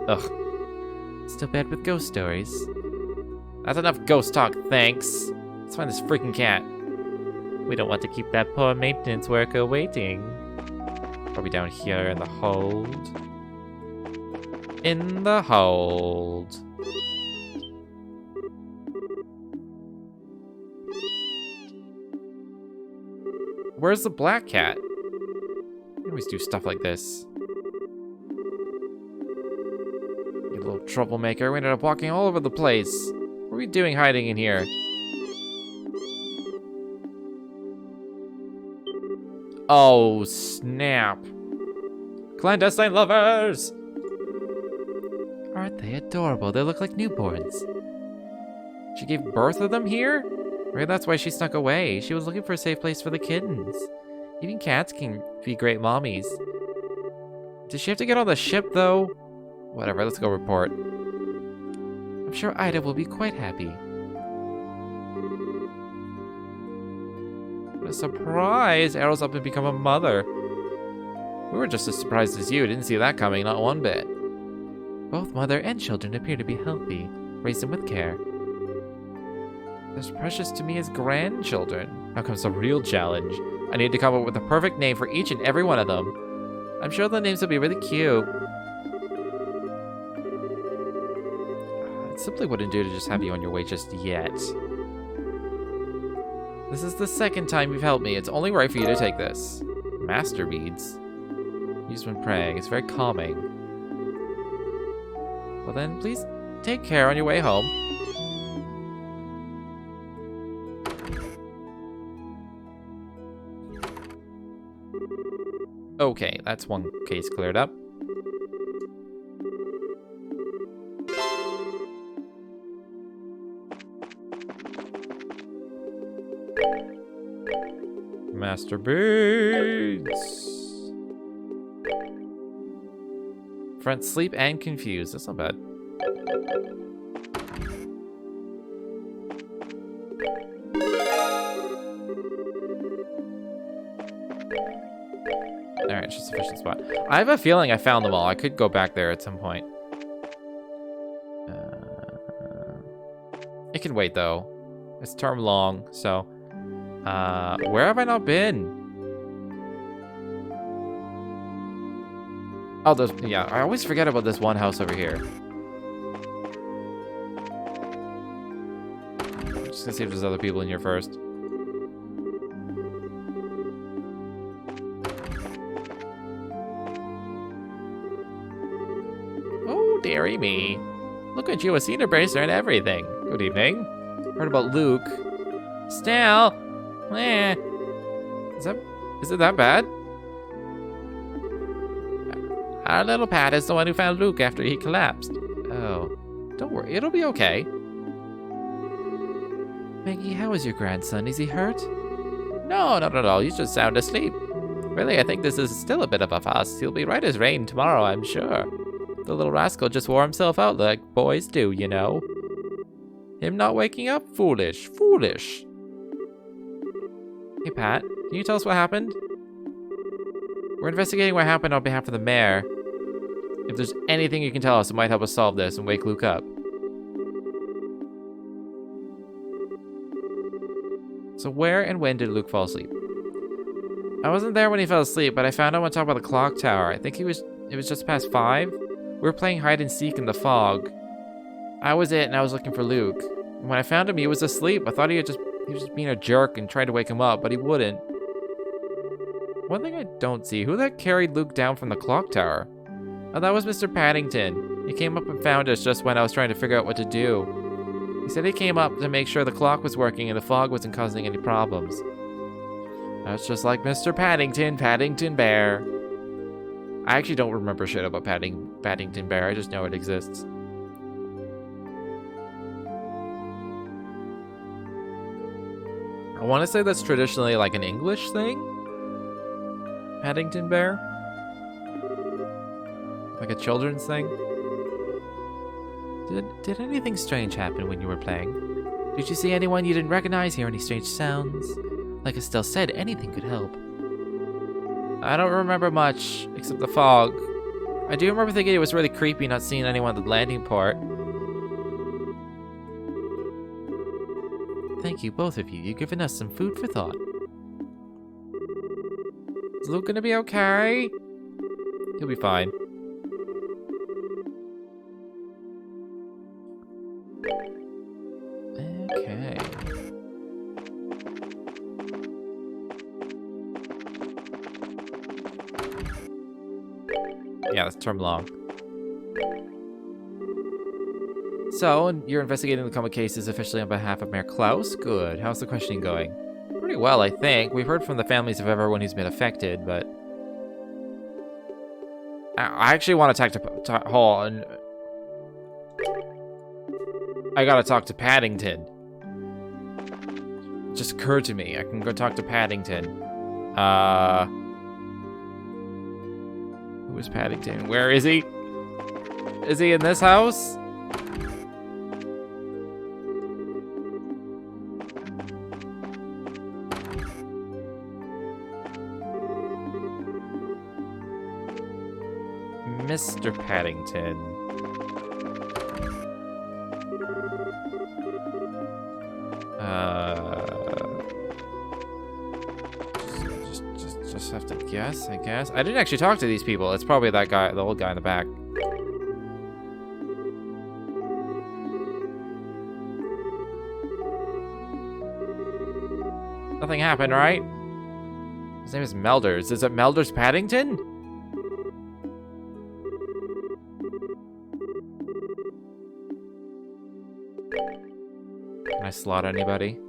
Ugh. Still bad with ghost stories. That's enough ghost talk, thanks. Let's find this freaking cat. We don't want to keep that poor maintenance worker waiting. Probably down here in the hold. In the hold. Where's the black cat? I always do stuff like this. You little troublemaker. We ended up walking all over the place. What are we doing hiding in here? Oh, snap. Clandestine lovers! Aren't they adorable? They look like newborns. She gave birth to them here? Maybe that's why she snuck away. She was looking for a safe place for the kittens. Even cats can be great mommies. Does she have to get on the ship, though? Whatever, let's go report. I'm sure Ida will be quite happy. What a surprise! Arrow's up and become a mother. We were just as surprised as you. Didn't see that coming, not one bit. Both mother and children appear to be healthy. Raise them with care. As precious to me as grandchildren. Now comes the real challenge. I need to come up with the perfect name for each and every one of them. I'm sure the names will be really cute. It simply wouldn't do to just have you on your way just yet. This is the second time you've helped me. It's only right for you to take this. Master beads. Used when praying. It's very calming. Well then, please take care on your way home. Okay, that's one case cleared up. Master Beats. Front sleep and confused. That's not bad. Alright, it's just a sufficient spot. I have a feeling I found them all. I could go back there at some point. It can wait, though. It's term long, so... where have I not been? Oh, there's... Yeah, I always forget about this one house over here. I'm just gonna see if there's other people in here first. Oh, dearie me. Look at you, a cedar bracer and everything. Good evening. Heard about Luke. Still, is it that bad? Our little Pat is the one who found Luke after he collapsed. Oh, don't worry, it'll be okay. Maggie, how is your grandson? Is he hurt? No, not at all. He's just sound asleep. Really, I think this is still a bit of a fuss. He'll be right as rain tomorrow, I'm sure. The little rascal just wore himself out like boys do, you know. Him not waking up? Foolish. Foolish. Hey, Pat, can you tell us what happened? We're investigating what happened on behalf of the mayor. If there's anything you can tell us, it might help us solve this and wake Luke up. So where and when did Luke fall asleep? I wasn't there when he fell asleep, but I found him on top of the clock tower. I think it was just past 5. We were playing hide and seek in the fog. I was it, and I was looking for Luke. And when I found him, he was asleep. I thought he was just being a jerk and trying to wake him up, but he wouldn't. One thing I don't see, who that carried Luke down from the clock tower? Oh, that was Mr. Paddington. He came up and found us just when I was trying to figure out what to do. He said he came up to make sure the clock was working and the fog wasn't causing any problems. That's just like Mr. Paddington, Paddington Bear. I actually don't remember shit about Paddington Bear, I just know it exists. I want to say that's traditionally like an English thing. Paddington Bear. Like a children's thing. Did anything strange happen when you were playing? Did you see anyone you didn't recognize, hear any strange sounds? Like Estelle said, anything could help. I don't remember much, except the fog. I do remember thinking it was really creepy not seeing anyone at the landing port. Thank you, both of you. You've given us some food for thought. Is Luke gonna be okay? He'll be fine. Okay. Yeah, that's term long. So, you're investigating the Coma cases officially on behalf of Mayor Klaus? Good. How's the questioning going? Pretty well, I think. We've heard from the families of everyone who's been affected, but... I actually want to talk to Hall, and... I gotta talk to Paddington. It just occurred to me. I can go talk to Paddington. Who is Paddington? Where is he? Is he in this house? Mr. Paddington. Just have to guess, I guess. I didn't actually talk to these people. It's probably that guy, the old guy in the back. Nothing happened, right? His name is Melders. Is it Melders Paddington? Can I slot anybody?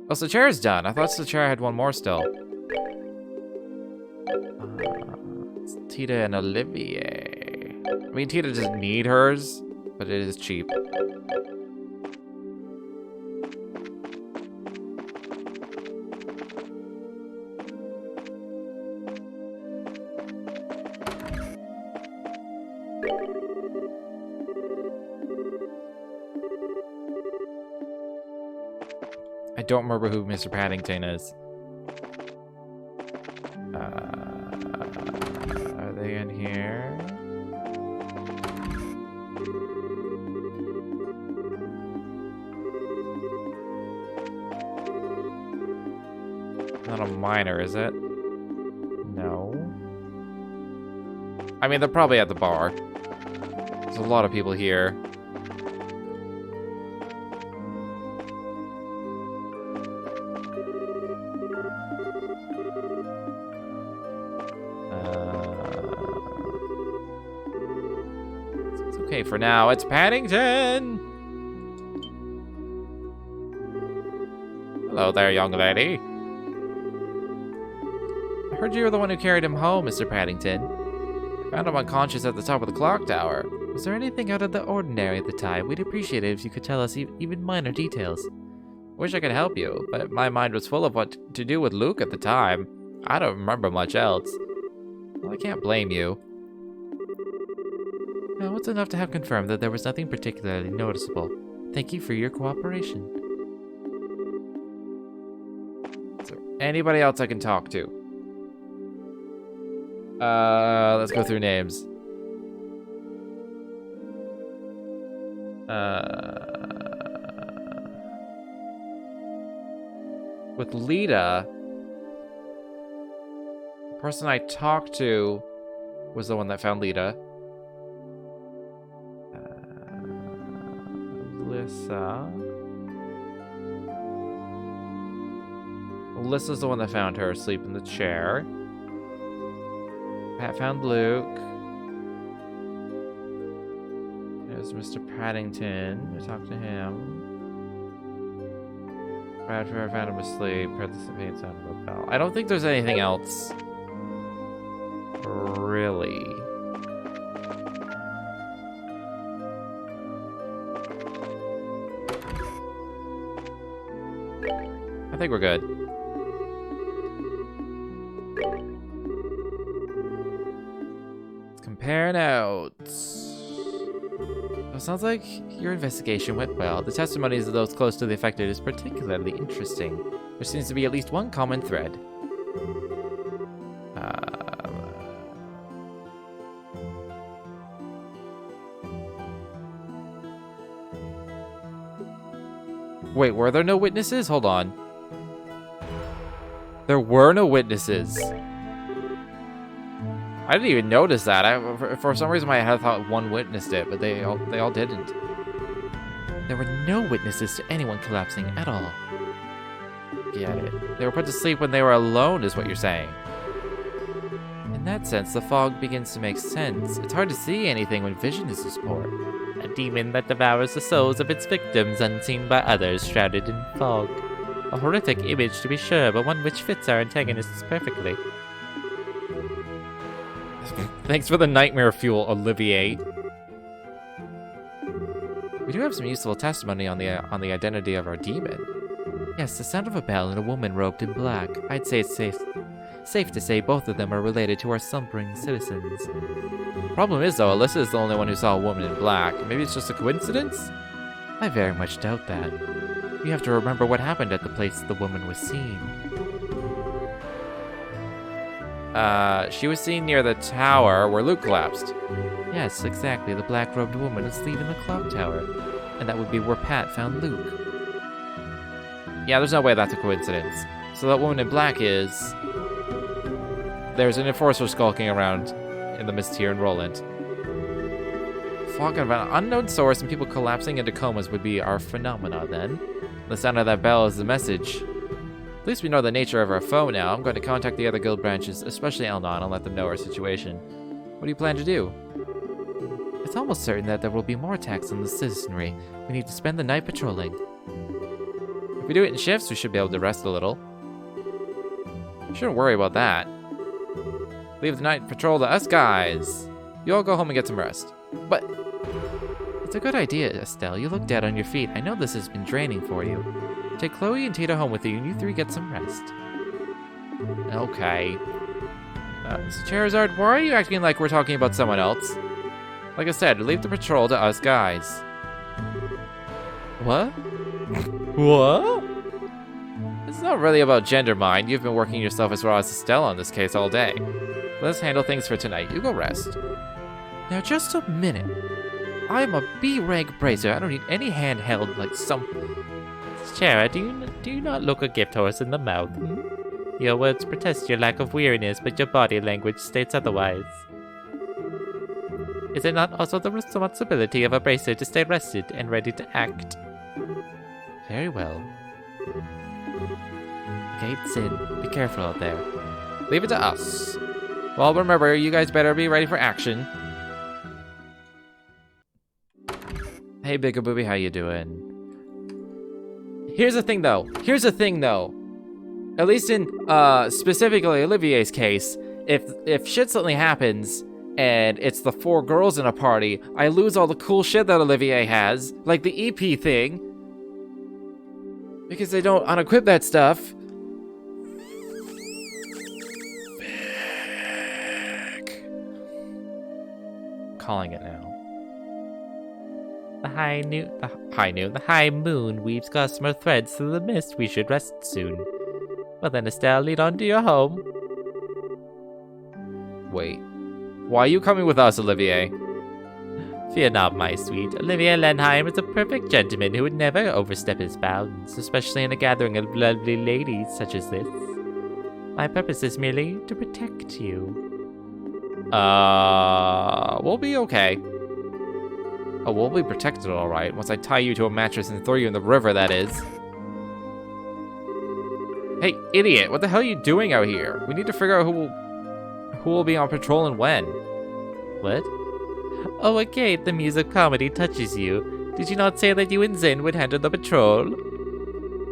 Oh, so the chair is done. I thought the chair had one more still. Tita and Olivier. I mean, Tita doesn't need hers, but it is cheap. I don't remember who Mr. Paddington is. Are they in here? Not a miner, is it? No. I mean, they're probably at the bar. There's a lot of people here. Okay, for now, it's Paddington! Hello there, young lady. I heard you were the one who carried him home, Mr. Paddington. I found him unconscious at the top of the clock tower. Was there anything out of the ordinary at the time? We'd appreciate it if you could tell us even minor details. Wish I could help you, but my mind was full of what to do with Luke at the time. I don't remember much else. Well, I can't blame you. Now, it's enough to have confirmed that there was nothing particularly noticeable. Thank you for your cooperation. Is there anybody else I can talk to? Let's go through names. With Lita, the person I talked to was the one that found Lita. Alyssa's the one that found her asleep in the chair. Pat found Luke. There's Mr. Paddington. I talked to him. Bradford found him asleep. Heard the sound of a bell. I don't think there's anything else. Really. I think we're good. Let's compare notes. So it sounds like your investigation went well. The testimonies of those close to the affected is particularly interesting. There seems to be at least one common thread. Wait, were there no witnesses? Hold on. There were no witnesses. I didn't even notice that. For some reason, my head thought one witnessed it, but they all didn't. There were no witnesses to anyone collapsing at all. Get it. They were put to sleep when they were alone, is what you're saying. In that sense, the fog begins to make sense. It's hard to see anything when vision is this poor. A demon that devours the souls of its victims unseen by others, shrouded in fog. A horrific image to be sure, but one which fits our antagonists perfectly. Thanks for the nightmare fuel, Olivier. We do have some useful testimony on the identity of our demon. Yes, the sound of a bell and a woman robed in black. I'd say it's safe to say both of them are related to our slumbering citizens. Problem is, though, Alyssa is the only one who saw a woman in black. Maybe it's just a coincidence? I very much doubt that. You have to remember what happened at the place the woman was seen. She was seen near the tower where Luke collapsed. Yes, exactly. The black-robed woman asleep in the clock tower. And that would be where Pat found Luke. Yeah, there's no way that's a coincidence. So that woman in black is... There's an enforcer skulking around in the mist here in Roland. Fog of an unknown source and people collapsing into comas would be our phenomena then. The sound of that bell is the message. At least we know the nature of our foe now. I'm going to contact the other guild branches, especially Elnon, and let them know our situation. What do you plan to do? It's almost certain that there will be more attacks on the citizenry. We need to spend the night patrolling. If we do it in shifts, we should be able to rest a little. Shouldn't worry about that. Leave the night patrol to us guys. You all go home and get some rest. But It's a good idea, Estelle. You look dead on your feet. I know this has been draining for you. Take Chloe and Tita home with you, and you three get some rest. okay. So Charizard, why are you acting like we're talking about someone else? Like I said, leave the patrol to us guys. What? What? It's not really about gender, mind. You've been working yourself as raw as Estelle on this case all day. Let's handle things for tonight. You go rest. Now, just a minute. I am a B-rank bracer. I don't need any handheld like some... Chara, do you not look a gift horse in the mouth? Hmm? Your words protest your lack of weariness, but your body language states otherwise. Is it not also the responsibility of a bracer to stay rested and ready to act? Very well. Gates in. Be careful out there. Leave it to us. Well, remember, you guys better be ready for action. Hey, Bigger Booby, how you doing? Here's the thing, though. At least in, specifically Olivier's case, if shit suddenly happens, and it's the 4 girls in a party, I lose all the cool shit that Olivier has, like the EP thing, because they don't unequip that stuff. Calling it now. The high moon weaves gossamer threads through the mist. We should rest soon. Well then, Estelle, lead on to your home. Wait. Why are you coming with us, Olivier? Fear not, my sweet. Olivier Lenheim is a perfect gentleman who would never overstep his bounds, especially in a gathering of lovely ladies such as this. My purpose is merely to protect you. We'll be okay. Oh, we'll be protected alright, once I tie you to a mattress and throw you in the river, that is. Hey, idiot, what the hell are you doing out here? We need to figure out who will be on patrol and when. What? Oh, okay, the music comedy touches you. Did you not say that you and Zen would handle the patrol?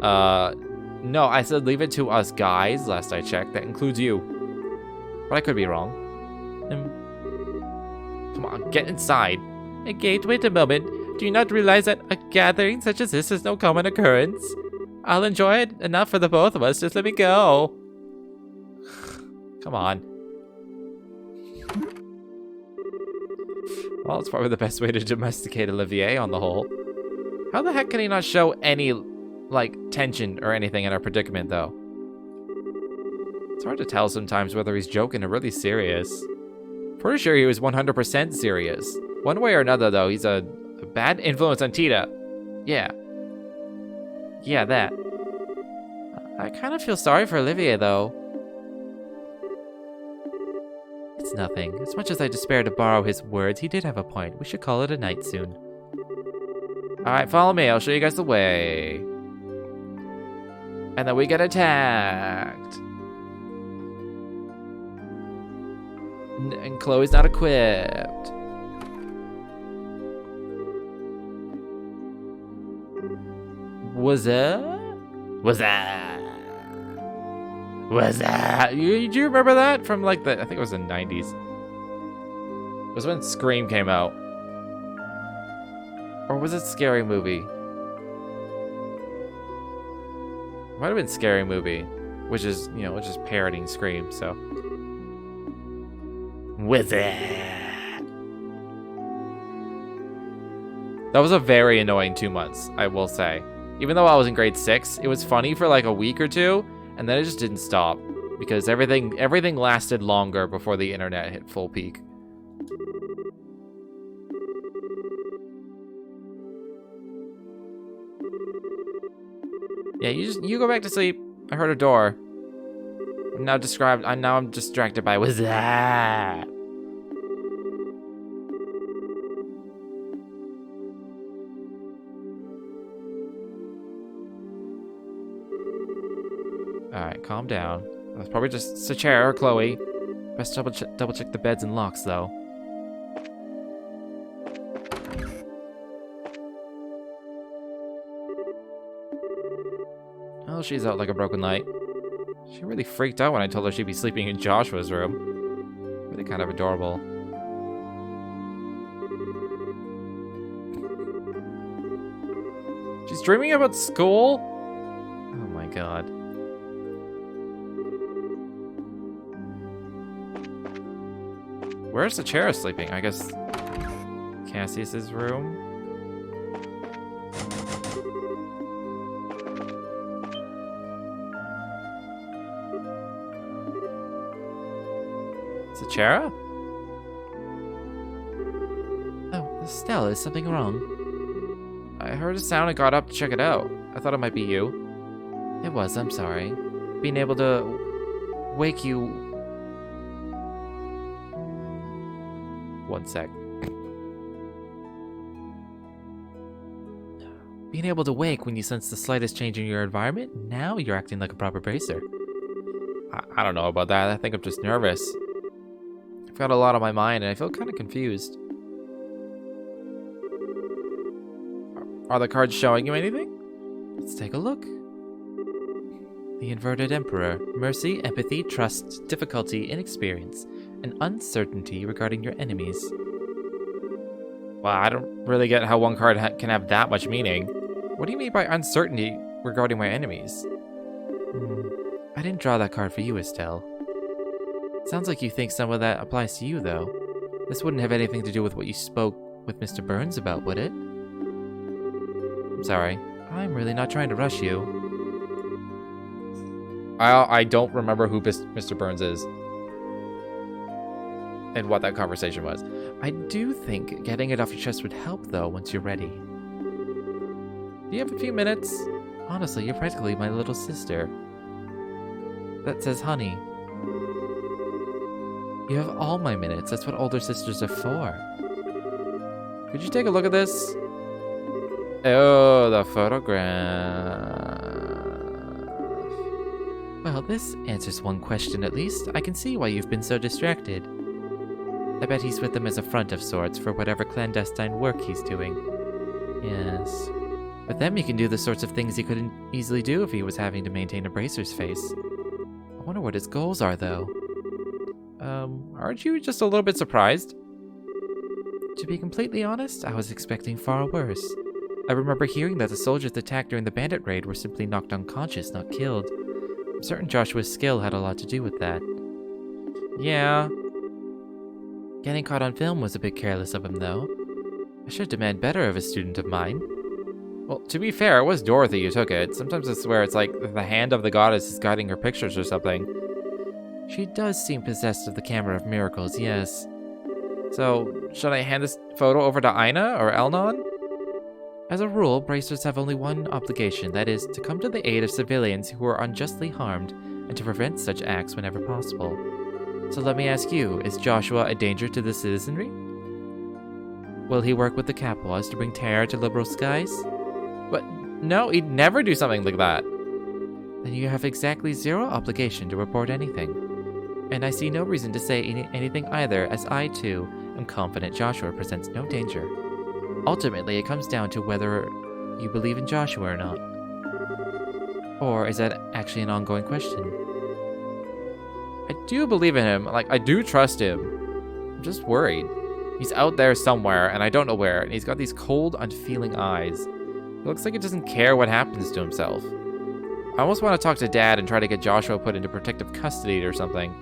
No, I said leave it to us guys, last I checked. That includes you. But I could be wrong. Come on, get inside. Okay, wait a moment. Do you not realize that a gathering such as this is no common occurrence? I'll enjoy it enough for the both of us. Just let me go. Come on. Well, it's probably the best way to domesticate Olivier on the whole. How the heck can he not show any, like, tension or anything in our predicament, though? It's hard to tell sometimes whether he's joking or really serious. Pretty sure he was 100% serious. One way or another, though, he's a bad influence on Tita. Yeah. Yeah, that. I kind of feel sorry for Olivier, though. It's nothing. As much as I despair to borrow his words, he did have a point. We should call it a night soon. Alright, follow me. I'll show you guys the way. And then we get attacked. And Chloe's not equipped. Was that? Do you remember that from like I think it was the 90s. It was when Scream came out. Or was it Scary Movie? Might have been Scary Movie, which is, you know, which is parodying Scream, so. That was a very annoying 2 months, I will say. Even though I was in grade 6, it was funny for like a week or two, and then it just didn't stop. Because everything lasted longer before the internet hit full peak. Yeah, you go back to sleep. I heard a door. I'm distracted by what's that? Alright, calm down. That's probably just Sachera or Chloe. Best double check the beds and locks, though. Oh, she's out like a broken light. She really freaked out when I told her she'd be sleeping in Joshua's room. kind of adorable. She's dreaming about school? Oh my god. Where's the chair sleeping? I guess Cassius's room? Is it Chera? Oh, Estelle, is something wrong? I heard a sound and got up to check it out. I thought it might be you. It was, I'm sorry. Being able to wake you... One sec. Being able to wake when you sense the slightest change in your environment, now you're acting like a proper bracer. I don't know about that. I think I'm just nervous. I've got a lot on my mind and I feel kind of confused. Are the cards showing you anything? Let's take a look. The Inverted Emperor. Mercy, empathy, trust, difficulty, inexperience, and uncertainty regarding your enemies. Well, I don't really get how one card can have that much meaning. What do you mean by uncertainty regarding my enemies? I didn't draw that card for you, Estelle. Sounds like you think some of that applies to you, though. This wouldn't have anything to do with what you spoke with Mr. Burns about, would it? I'm sorry. I'm really not trying to rush you. I don't remember who Mr. Burns is. And what that conversation was. I do think getting it off your chest would help, though, once you're ready. Do you have a few minutes? Honestly, you're practically my little sister. That says honey. You have all my minutes. That's what older sisters are for. Could you take a look at this? Oh, the photograph. Well, this answers one question at least. I can see why you've been so distracted. I bet he's with them as a front of sorts for whatever clandestine work he's doing. Yes. With them, he can do the sorts of things he couldn't easily do if he was having to maintain a bracer's face. I wonder what his goals are, though. Aren't you just a little bit surprised? To be completely honest, I was expecting far worse. I remember hearing that the soldiers attacked during the bandit raid were simply knocked unconscious, not killed. I'm certain Joshua's skill had a lot to do with that. Yeah. Getting caught on film was a bit careless of him, though. I should demand better of a student of mine. Well, to be fair, it was Dorothy who took it. Sometimes I swear it's like the hand of the goddess is guiding her pictures or something. She does seem possessed of the camera of miracles, yes. So, should I hand this photo over to Aina or Elnon? As a rule, bracers have only one obligation, that is, to come to the aid of civilians who are unjustly harmed, and to prevent such acts whenever possible. So let me ask you, is Joshua a danger to the citizenry? Will he work with the Capwas to bring terror to liberal skies? But no, he'd never do something like that. Then you have exactly zero obligation to report anything. And I see no reason to say anything either, as I, too, am confident Joshua presents no danger. Ultimately, it comes down to whether you believe in Joshua or not. Or is that actually an ongoing question? I do believe in him. Like, I do trust him. I'm just worried. He's out there somewhere, and I don't know where, and he's got these cold, unfeeling eyes. He looks like he doesn't care what happens to himself. I almost want to talk to Dad and try to get Joshua put into protective custody or something.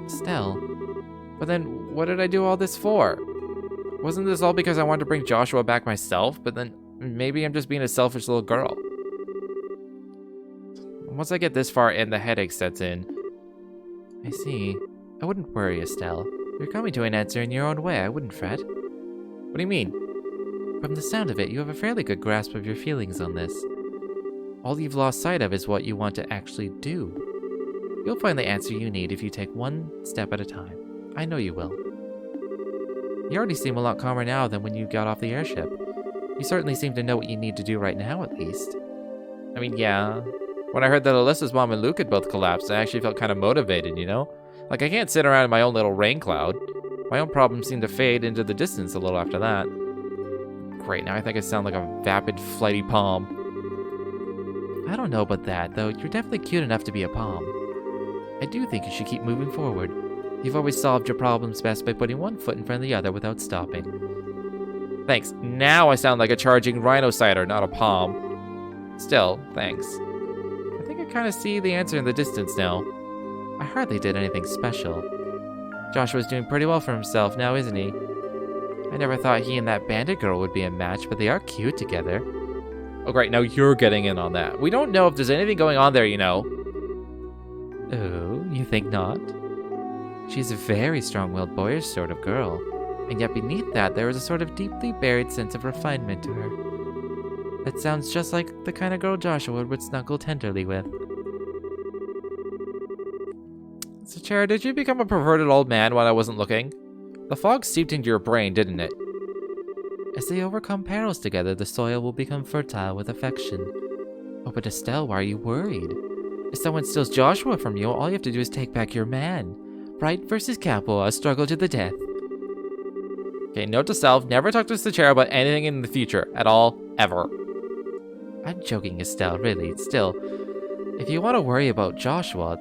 Estelle. But then, what did I do all this for? Wasn't this all because I wanted to bring Joshua back myself? But then, maybe I'm just being a selfish little girl. Once I get this far in, the headache sets in. I see. I wouldn't worry, Estelle. You're coming to an answer in your own way. I wouldn't fret. What do you mean? From the sound of it, you have a fairly good grasp of your feelings on this. All you've lost sight of is what you want to actually do. You'll find the answer you need if you take one step at a time. I know you will. You already seem a lot calmer now than when you got off the airship. You certainly seem to know what you need to do right now, at least. I mean, yeah. When I heard that Alyssa's mom and Luke had both collapsed, I actually felt kind of motivated, you know? Like, I can't sit around in my own little rain cloud. My own problems seem to fade into the distance a little after that. Great, now I think I sound like a vapid, flighty palm. I don't know about that, though. You're definitely cute enough to be a palm. I do think you should keep moving forward. You've always solved your problems best by putting one foot in front of the other without stopping. Thanks. Now I sound like a charging rhino-cider, not a palm. Still, thanks. I think I kind of see the answer in the distance now. I hardly did anything special. Joshua's doing pretty well for himself now, isn't he? I never thought he and that bandit girl would be a match, but they are cute together. Oh, great. Now you're getting in on that. We don't know if there's anything going on there, you know. Oh, you think not? She's a very strong-willed, boyish sort of girl. And yet beneath that, there is a sort of deeply buried sense of refinement to her. That sounds just like the kind of girl Joshua would snuggle tenderly with. Sachera, did you become a perverted old man when I wasn't looking? The fog seeped into your brain, didn't it? As they overcome perils together, the soil will become fertile with affection. Oh, but Estelle, why are you worried? If someone steals Joshua from you, all you have to do is take back your man. Bright versus Capo, a struggle to the death. Okay, note to self, never talk to Sachera about anything in the future, at all, ever. I'm joking, Estelle, really. Still, if you want to worry about Joshua,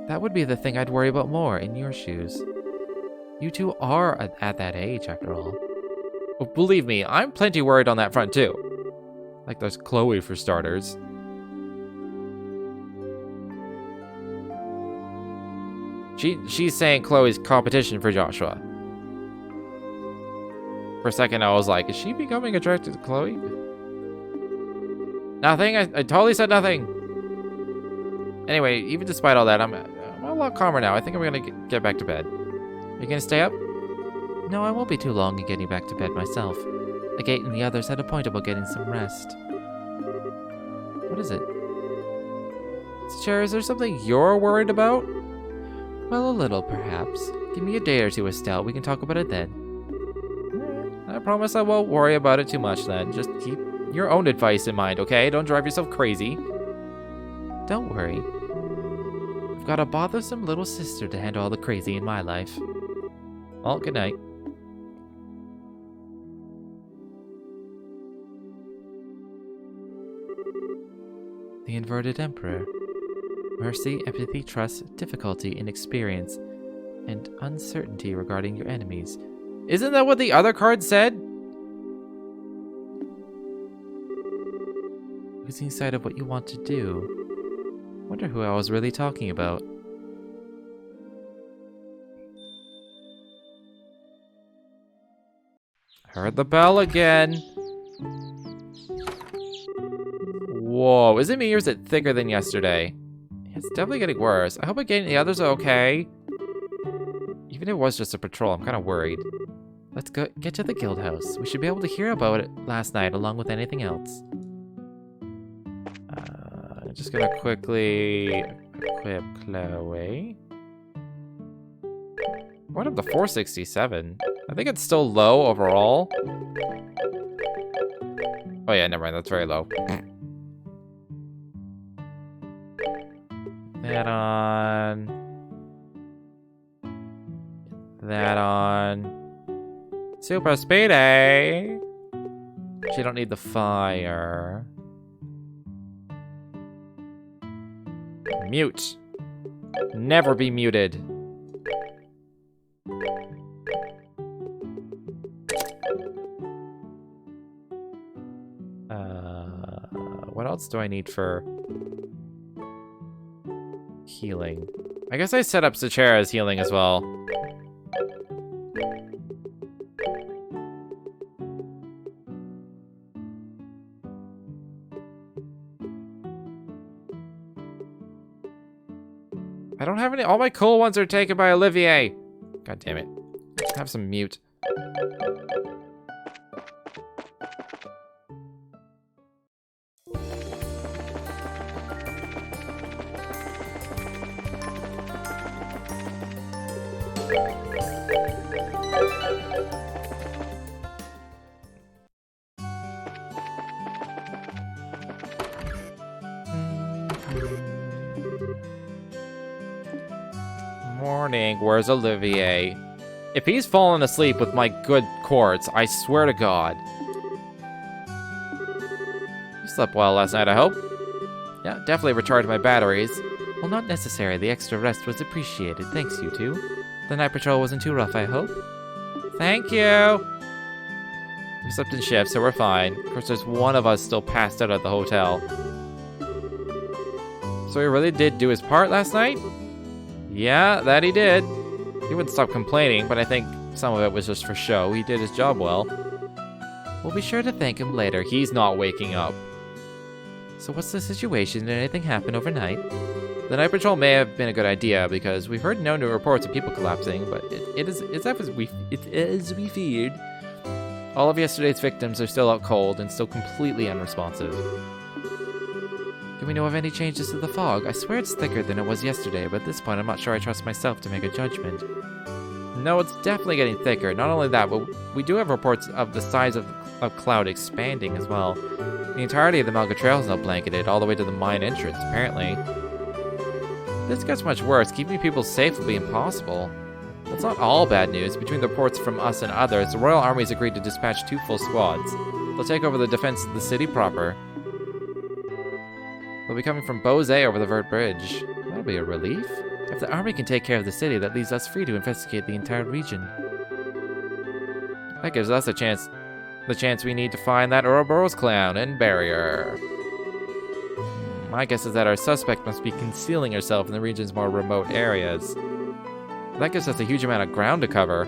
that would be the thing I'd worry about more in your shoes. You two are at that age, after all. Well, believe me, I'm plenty worried on that front, too. Like, there's Chloe, for starters. She's saying Chloe's competition for Joshua. For a second, I was like, is she becoming attracted to Chloe? Nothing. I totally said nothing. Anyway, even despite all that, I'm a lot calmer now. I think I'm gonna get back to bed. Are you gonna stay up? No, I won't be too long in getting back to bed myself. Agate and the others had a point about getting some rest. What is it? Sachera, is there something you're worried about? Well, a little, perhaps. Give me a day or two, Estelle. We can talk about it then. I promise I won't worry about it too much then. Just keep your own advice in mind, okay? Don't drive yourself crazy. Don't worry. I've got a bothersome little sister to handle all the crazy in my life. Well, good night. The Inverted Emperor. Mercy, empathy, trust, difficulty, inexperience, and uncertainty regarding your enemies. Isn't that what the other card said? Losing sight of what you want to do. Wonder who I was really talking about. Heard the bell again. Whoa, is it me or is it thicker than yesterday? It's definitely getting worse. I hope again the others are okay. Even if it was just a patrol, I'm kind of worried. Let's go get to the guild house. We should be able to hear about it last night along with anything else. I'm just gonna quickly equip Chloe. What up to 467? I think it's still low overall. Oh yeah, never mind, that's very low. That on. That on. Super Speedy! She don't need the fire. Mute. Never be muted. What else do I need for healing? I guess I set up Sachera's healing as well. I don't have any. All my cool ones are taken by Olivier. God damn it. Let's have some mute. Morning, where's Olivier? If he's fallen asleep with my good quartz, I swear to God. You slept well last night, I hope? Yeah, definitely recharged my batteries. Well, not necessary. The extra rest was appreciated. Thanks, you two. The night patrol wasn't too rough, I hope. Thank you! We slept in shifts, so we're fine. Of course, there's one of us still passed out at the hotel. So he really did do his part last night? Yeah, that he did. He wouldn't stop complaining, but I think some of it was just for show. He did his job well. We'll be sure to thank him later. He's not waking up. So what's the situation? Did anything happen overnight? The night patrol may have been a good idea because we've heard no new reports of people collapsing, but it's as we feared. All of yesterday's victims are still out cold and still completely unresponsive. Do we know of any changes to the fog? I swear it's thicker than it was yesterday, but at this point I'm not sure I trust myself to make a judgment. No, it's definitely getting thicker. Not only that, but we do have reports of the size of cloud expanding as well. The entirety of the Malga Trail is now blanketed, all the way to the mine entrance, apparently. If this gets much worse, keeping people safe will be impossible. It's not all bad news. Between the reports from us and others, the Royal Army's agreed to dispatch 2 full squads. They'll take over the defense of the city proper. They'll be coming from Bose over the Vert Bridge. That'll be a relief. If the army can take care of the city, that leaves us free to investigate the entire region. That gives us the chance we need to find that Ouroboros clown and barrier. My guess is that our suspect must be concealing herself in the region's more remote areas. That gives us a huge amount of ground to cover.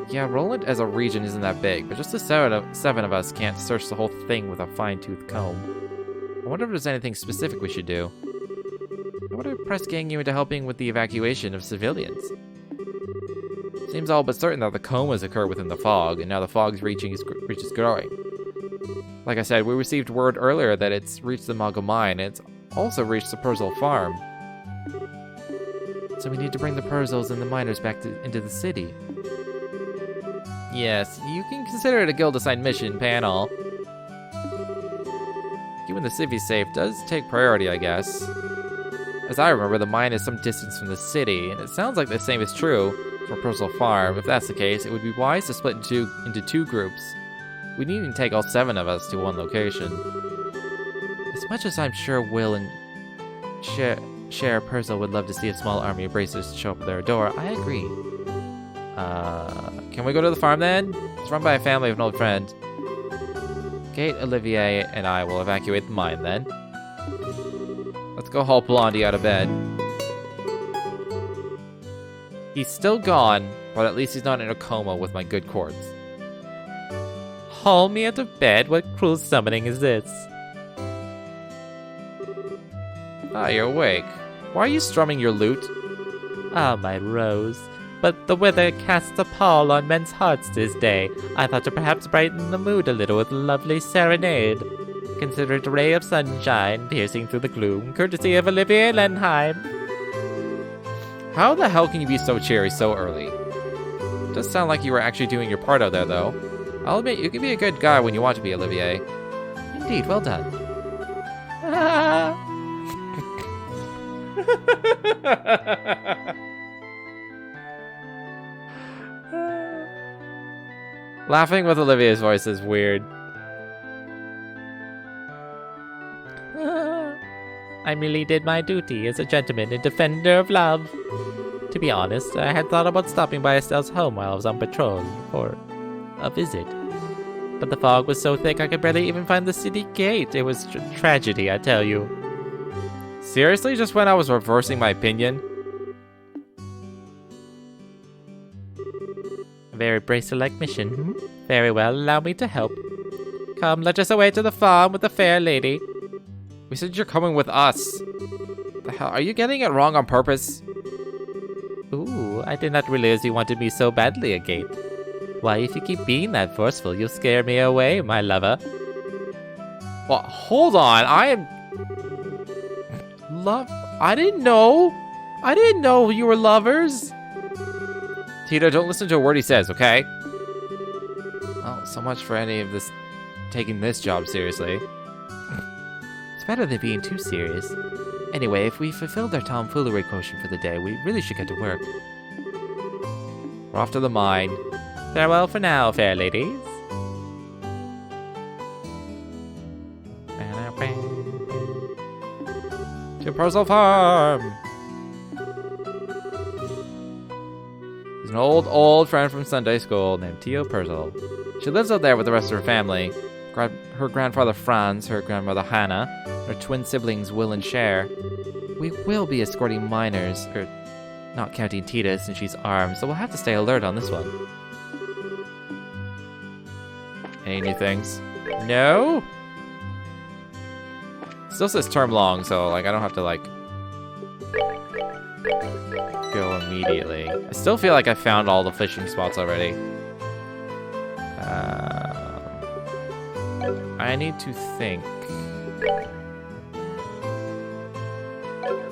Yeah, Roland as a region isn't that big, but just the 7 of us can't search the whole thing with a fine-tooth comb. I wonder if there's anything specific we should do. I would have pressed getting you into helping with the evacuation of civilians. Seems all but certain that the comas occur within the fog, and now the fog's reach is growing. Like I said, we received word earlier that it's reached the Mago Mine, and it's also reached the Perzel Farm. So we need to bring the Perzels and the miners back into the city. Yes, you can consider it a guild-assigned mission, pay and all. Keeping the city safe does take priority, I guess. As I remember, the mine is some distance from the city, and it sounds like the same is true for Perzel Farm. If that's the case, it would be wise to split into 2 groups. We need to take all 7 of us to one location. As much as I'm sure Will and Cher Perzel would love to see a small army of bracers show up at their door, I agree. Can we go to the farm then? It's run by a family of an old friend. Kate, Olivier, and I will evacuate the mine then. Let's go haul Blondie out of bed. He's still gone, but at least he's not in a coma with my good cords. Haul me out of bed? What cruel summoning is this? Ah, you're awake. Why are you strumming your lute? Ah, my rose. But the weather casts a pall on men's hearts this day. I thought to perhaps brighten the mood a little with a lovely serenade. Consider it a ray of sunshine piercing through the gloom, courtesy of Olivier Lenheim. How the hell can you be so cheery so early? It does sound like you were actually doing your part out there, though. I'll admit, you can be a good guy when you want to be, Olivier. Indeed, well done. Laughing with Olivier's voice is weird. I merely did my duty as a gentleman and defender of love. To be honest, I had thought about stopping by Estelle's home while I was on patrol for a visit. But the fog was so thick I could barely even find the city gate. It was tragedy, I tell you. Seriously, just when I was reversing my opinion? A very bracer-like mission, hmm? Very well, allow me to help. Come, let us away to the farm with the fair lady. We said you're coming with us. The hell, are you getting it wrong on purpose? Ooh, I did not realize you wanted me so badly, Agate. Why, if you keep being that forceful, you'll scare me away, my lover. Well, hold on, I am... I didn't know. I didn't know you were lovers. Tito, don't listen to a word he says, okay? Well, so much for any of this... taking this job seriously. It's better than being too serious. Anyway, if we fulfilled our tomfoolery quotient for the day, we really should get to work. We're off to the mine. Farewell for now, fair ladies. To Purzel Farm! He's an old friend from Sunday school named Tio Purzel. She lives out there with the rest of her family. Her grandfather Franz, her grandmother Hannah, her twin siblings Will and Cher. We will be escorting minors, or not counting Tita since she's armed, so we'll have to stay alert on this one. Any new things? No? Still says term long, so like I don't have to like go immediately. I still feel like I found all the fishing spots already. I need to think.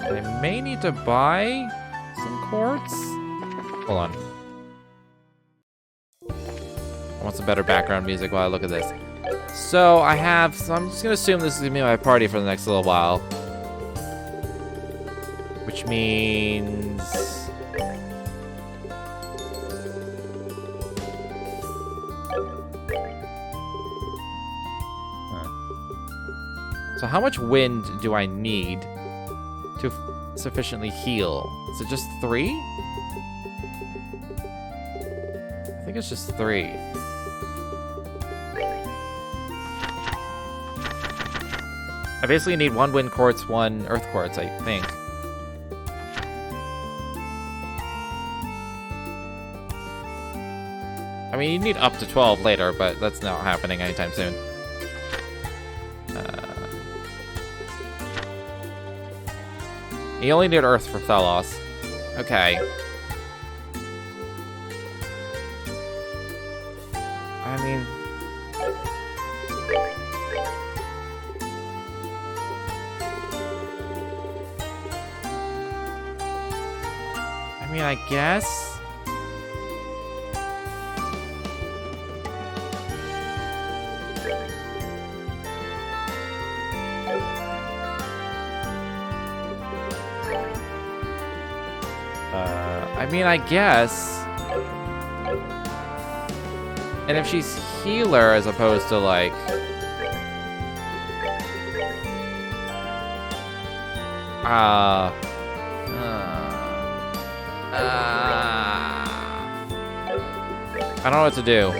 I may need to buy some quartz. Hold on. I want some better background music while I look at this. So I'm just gonna assume this is gonna be my party for the next little while. Which means... So how much wind do I need to sufficiently heal? Is it just 3? I think it's just 3. I basically need 1 wind quartz, 1 earth quartz, I think. I mean, you need up to 12 later, but that's not happening anytime soon. You only need earth for TLoH. Okay. I mean... I guess... I guess. And if she's healer as opposed to like... I don't know what to do.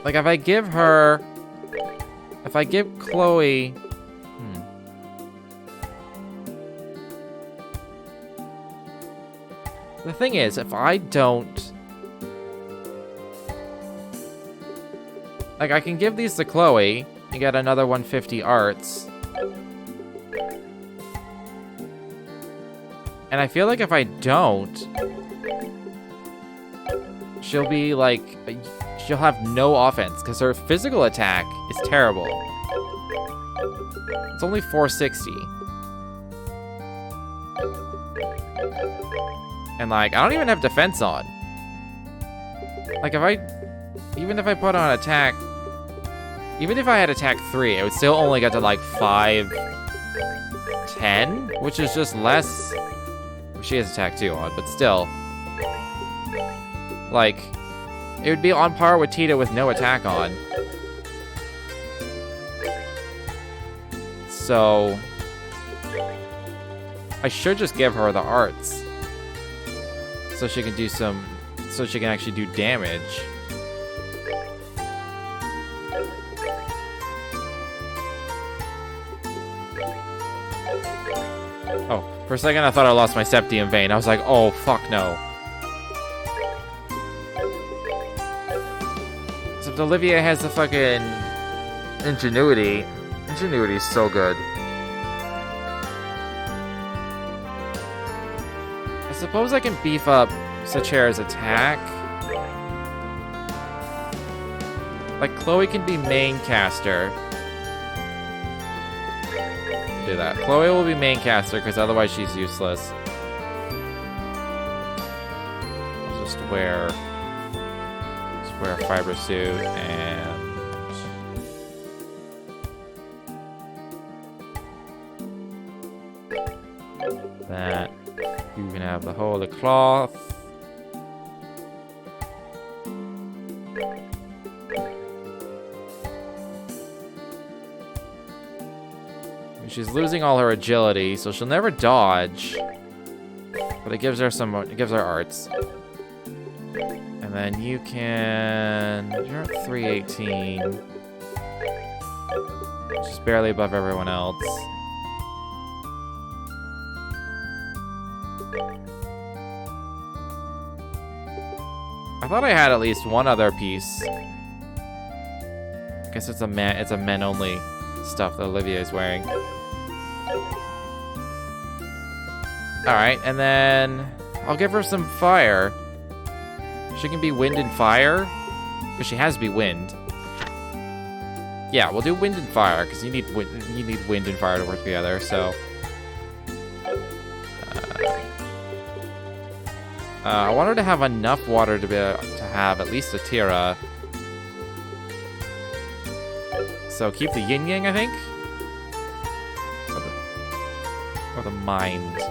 Like if I give her... If I give Chloe... The thing is, if I don't... Like, I can give these to Chloe and get another 150 arts. And I feel like if I don't... She'll be, like... She'll have no offense, because her physical attack is terrible. It's only 460. And, like, I don't even have defense on. Like, even if I put on attack... Even if I had attack 3, I would still only get to, like, 510, which is just less... She has attack 2 on, but still. Like, it would be on par with Tita with no attack on. So... I should just give her the arts. So she can do some... So she can actually do damage. Oh, for a second I thought I lost my Septium Vein. I was like, oh, fuck no. Except Olivia has the fucking... Ingenuity. Ingenuity is so good. I suppose I can beef up Sachera's attack. Like, Chloe can be main caster. Do that. Chloe will be main caster, because otherwise she's useless. I'll just wear a fiber suit and... that. You can have the holy cloth. She's losing all her agility, so she'll never dodge. But it gives her arts. And then you can... You're at 318. Just barely above everyone else. I thought I had at least one other piece. I guess it's a men only stuff that Olivia is wearing. Alright, and then I'll give her some fire. She can be wind and fire. Because she has to be wind. Yeah, we'll do wind and fire, because you need wind and fire to work together, so. I want her to have enough water to be able to have at least a Tira. So keep the yin yang, I think? Or the mind.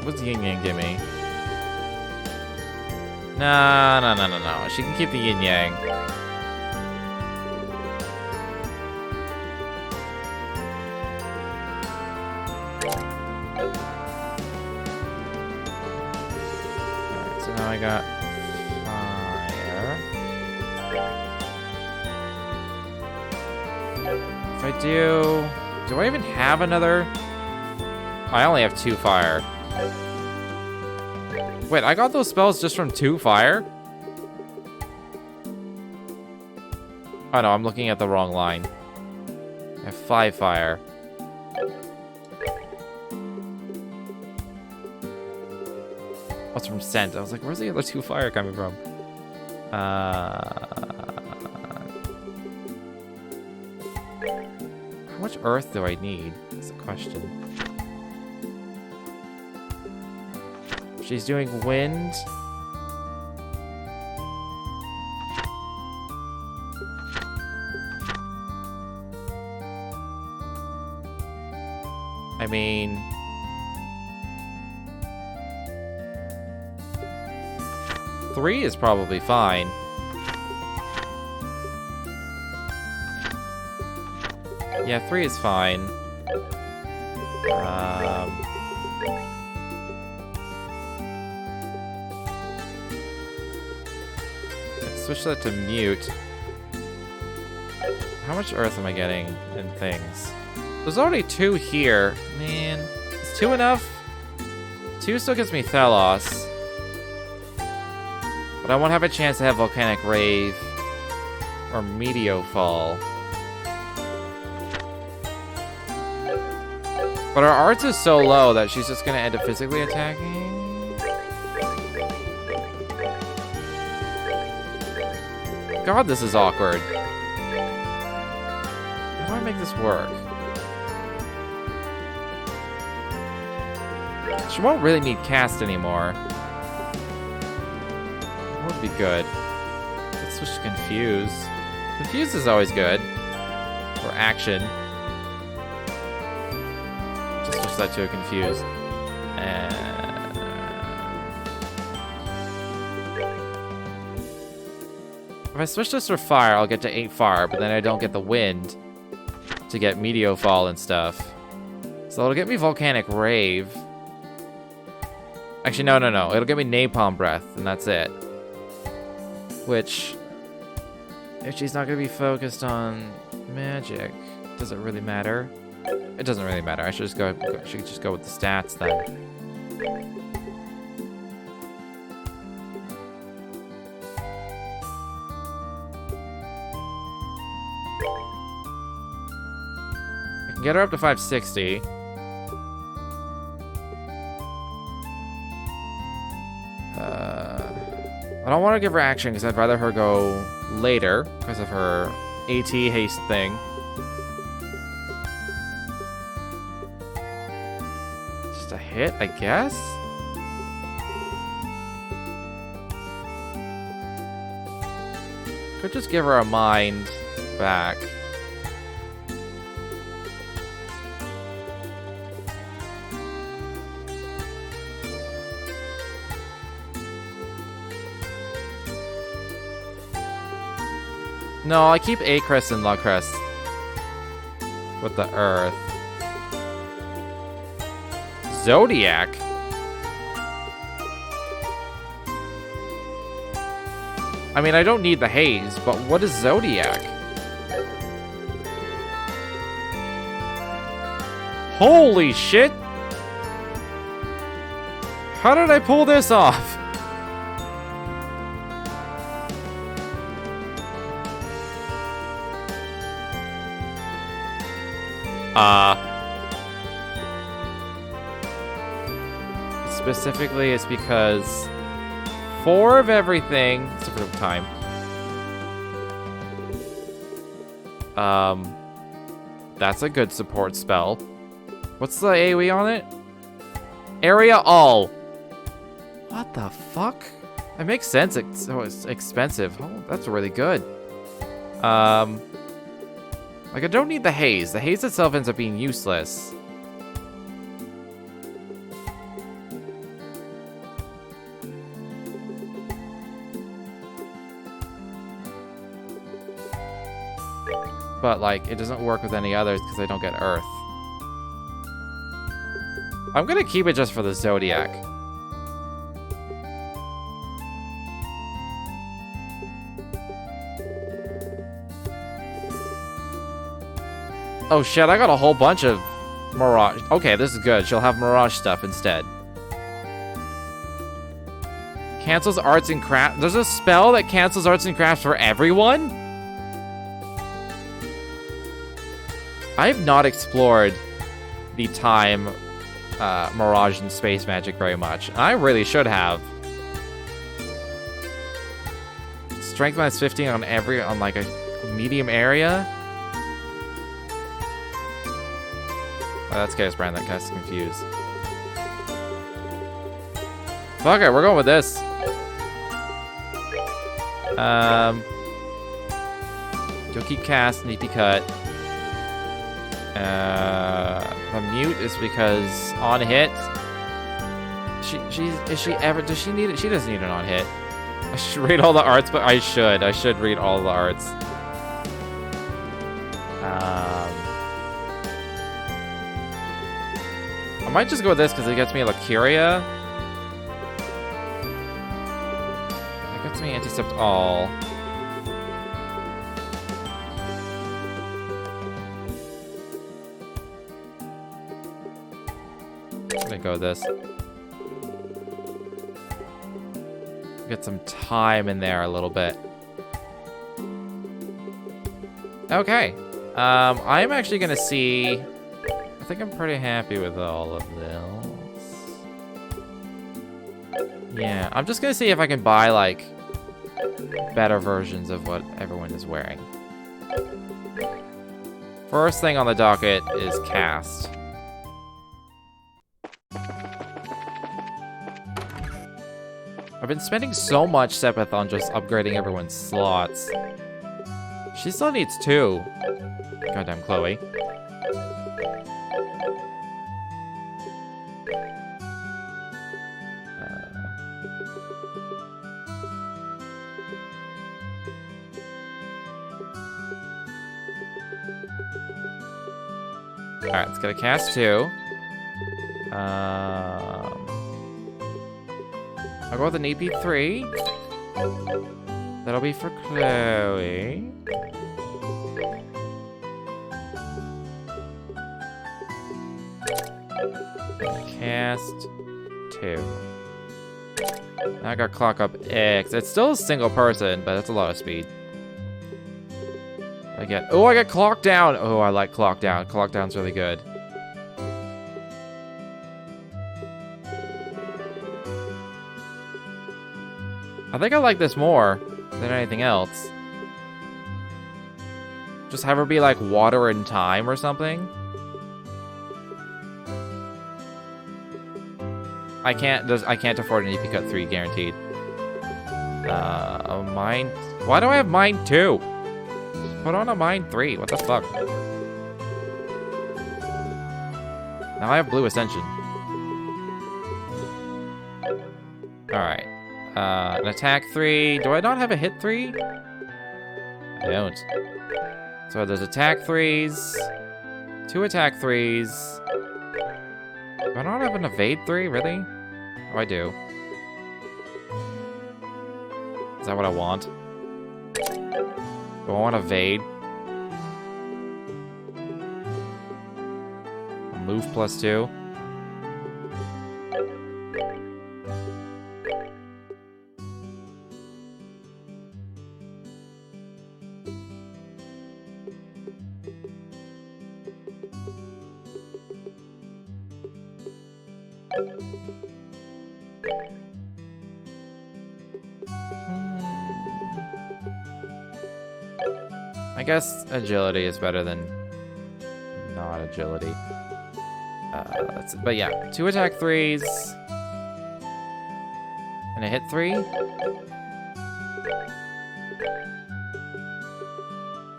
What's yin yang give me? No. She can keep the yin yang. Alright, so now I got fire. If I do I even have another? I only have 2 fire. Wait, I got those spells just from 2 fire? Oh no, I'm looking at the wrong line. I have 5 fire. What's from scent? I was like, where's the other 2 fire coming from? How much earth do I need? That's the question. She's doing wind. I mean... Three is probably fine. Yeah, 3 is fine. Let's switch that to mute. How much earth am I getting in things? There's already 2 here. Man, is 2 enough? 2 still gives me TLoH. But I won't have a chance to have Volcanic Rave or Meteofall. But our arts is so low that she's just gonna end up physically attacking. God, this is awkward. How do I make this work? She won't really need cast anymore. That would be good. Let's switch to Confuse. Confuse is always good. Or Action. Just switch that to a Confuse. If I switch this for Fire, I'll get to 8 Fire, but then I don't get the Wind to get Meteofall and stuff. So it'll get me Volcanic Rave. Actually, no. It'll get me Napalm Breath, and that's it. Which, if she's not going to be focused on magic, does it really matter? It doesn't really matter. I should just go with the stats then. I can get her up to 560. I don't want to give her action because I'd rather her go later because of her AT haste thing. Just a hit, I guess? Could just give her a mind back. No, I keep Acrest and Lucrest with the Earth. Zodiac? I mean, I don't need the Haze, but what is Zodiac? Holy shit! How did I pull this off? Specifically, it's because 4 of everything, except for the time. That's a good support spell. What's the AoE on it? Area all. What the fuck? It makes sense. It's expensive. Oh, that's really good. Like, I don't need the haze. The haze itself ends up being useless. But, like, it doesn't work with any others because I don't get Earth. I'm gonna keep it just for the Zodiac. Oh shit, I got a whole bunch of Mirage. Okay, this is good. She'll have Mirage stuff instead. Cancels arts and crafts. There's a spell that cancels arts and crafts for everyone? I've not explored the time Mirage and Space Magic very much. I really should have. Strength minus 15 on like a medium area? Oh, that's Chaos Brand, that guy's confused. Fuck it, we're going with this. You'll keep cast, Neepy Cut. The mute is because on hit. Does she need it? She doesn't need it on hit. I should read all the arts, but I should read all the arts. I might just go with this because it gets me Lacuria. It gets me Anticept all. I'm gonna go with this. Get some time in there a little bit. Okay. I'm actually gonna see. I think I'm pretty happy with all of this. Yeah, I'm just gonna see if I can buy, like, better versions of what everyone is wearing. First thing on the docket is cast. I've been spending so much Sepith on just upgrading everyone's slots. She still needs 2. Goddamn Chloe. Alright, let's get a cast 2. I'll go with an EP3. That'll be for Chloe. Cast 2. I got Clock Up X. It's still a single person, but that's a lot of speed. I get Clock Down. Oh, I like Clock Down. Clock Down's really good. I think I like this more than anything else. Just have her be like Water and Time or something. I can't afford an EP Cut 3 guaranteed. Mine. Why do I have mine 2? Put on a mine 3. What the fuck? Now I have Blue Ascension. Alright. An attack 3. Do I not have a hit 3? I don't. So there's attack 3s. 2 attack 3s. Do I not have an evade 3, really? Oh, I do. Is that what I want? Do I want evade? Move +2. I guess agility is better than not agility. But yeah, 2 attack 3s. And a hit 3. I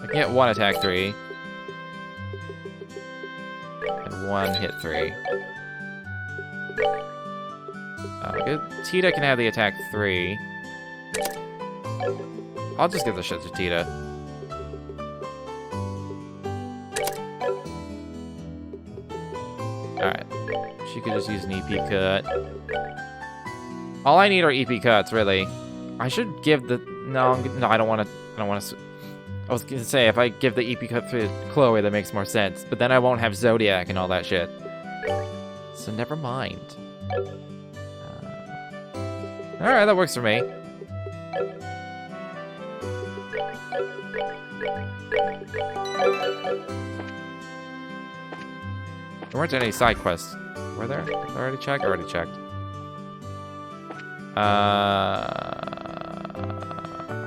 can get 1 attack 3. And 1 hit 3. Good. Tita can have the attack 3. I'll just give the shit to Tita. Alright. She could just use an EP cut. All I need are EP cuts, really. I should give the... No, I don't want to... I was going to say, if I give the EP cut to Chloe, that makes more sense. But then I won't have Zodiac and all that shit. So never mind. Alright, that works for me. There weren't any side quests. Were there? Did I already checked? I already checked. I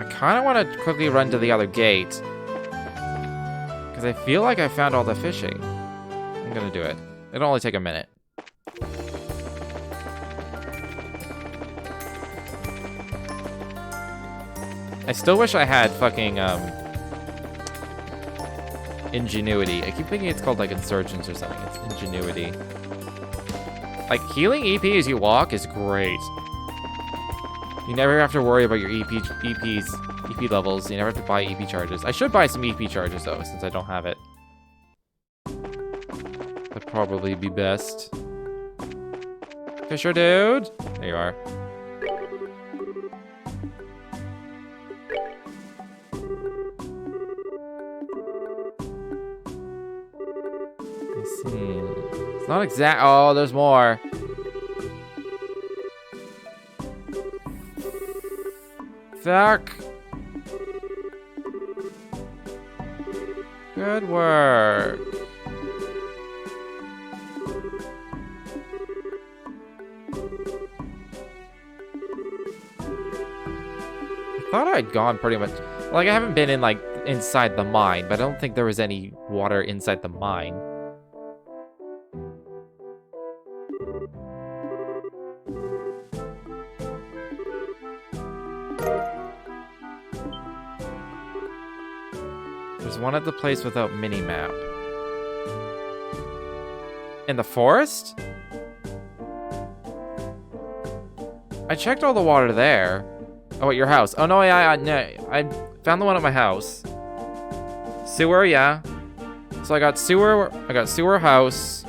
kind of want to quickly run to the other gate. Because I feel like I found all the fishing. I'm going to do it. It'll only take a minute. I still wish I had fucking, Ingenuity. I keep thinking it's called, like, Insurgents or something. It's Ingenuity. Like, healing EP as you walk is great. You never have to worry about your EP levels. You never have to buy EP charges. I should buy some EP charges, though, since I don't have it. That'd probably be best. Fisher dude! There you are. It's not exact. Oh, there's more. Fuck. Good work. I thought I'd gone pretty much. Like, I haven't been in, like, inside the mine, but I don't think there was any water inside the mine. There's one at the place without mini-map. In the forest? I checked all the water there. Oh, at your house. Oh, no, no, I found the one at my house. Sewer, yeah. So I got sewer house.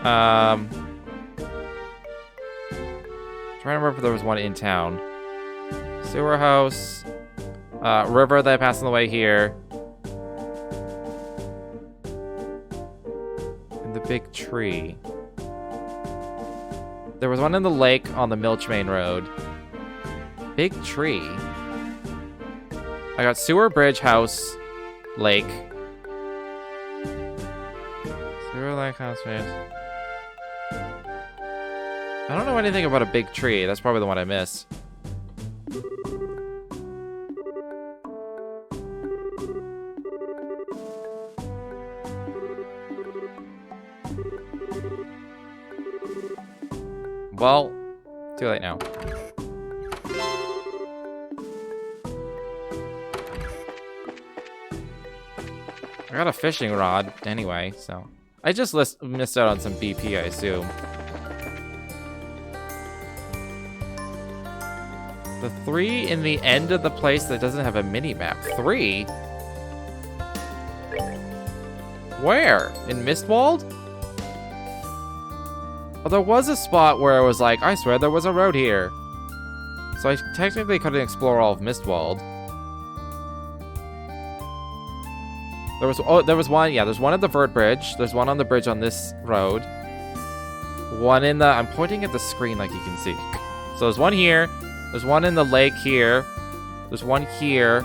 Trying to remember if there was one in town. Sewer house. River that I passed on the way here. And the big tree. There was one in the lake on the Milch Main Road. Big tree. I got sewer, bridge, house, lake. Sewer, lake, house, bridge. I don't know anything about a big tree. That's probably the one I missed. Well, too late now. I got a fishing rod anyway, so... I just missed out on some BP, I assume. The 3 in the end of the place that doesn't have a mini-map. 3? Where? In Mistwald? Well, there was a spot where it was like, I swear there was a road here. So I technically couldn't explore all of Mistwald. There was one, yeah, there's one at the Vert Bridge. There's one on the bridge on this road. One in the, I'm pointing at the screen like you can see. So there's one here. There's one in the lake here. There's one here.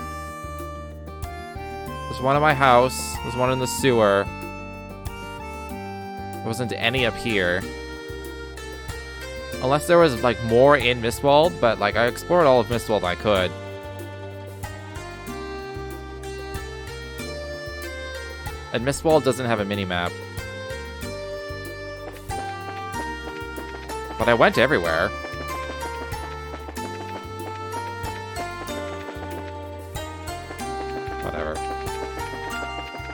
There's one in my house. There's one in the sewer. There wasn't any up here. Unless there was, like, more in Mistwald, but, like, I explored all of Mistwald I could. And Mistwald doesn't have a mini-map. But I went everywhere. Whatever.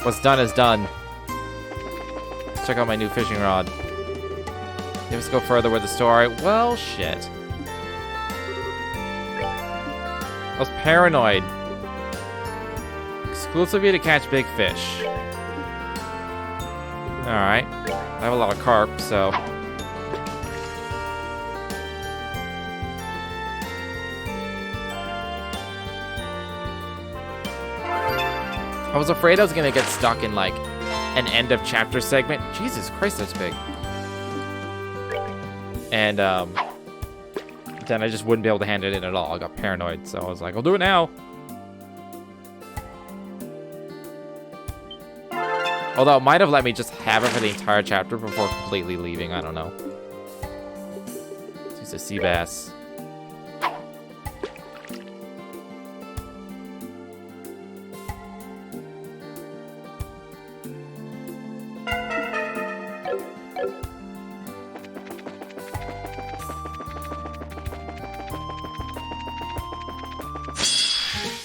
What's done is done. Let's check out my new fishing rod. Maybe let's go further with the story. Well, shit. I was paranoid. Exclusively to catch big fish. Alright. I have a lot of carp, so... I was afraid I was gonna get stuck in, like, an end of chapter segment. Jesus Christ, that's big. And, then I just wouldn't be able to hand it in at all. I got paranoid, so I was like, I'll do it now. Although it might have let me just have it for the entire chapter before completely leaving. I don't know. It's a sea bass.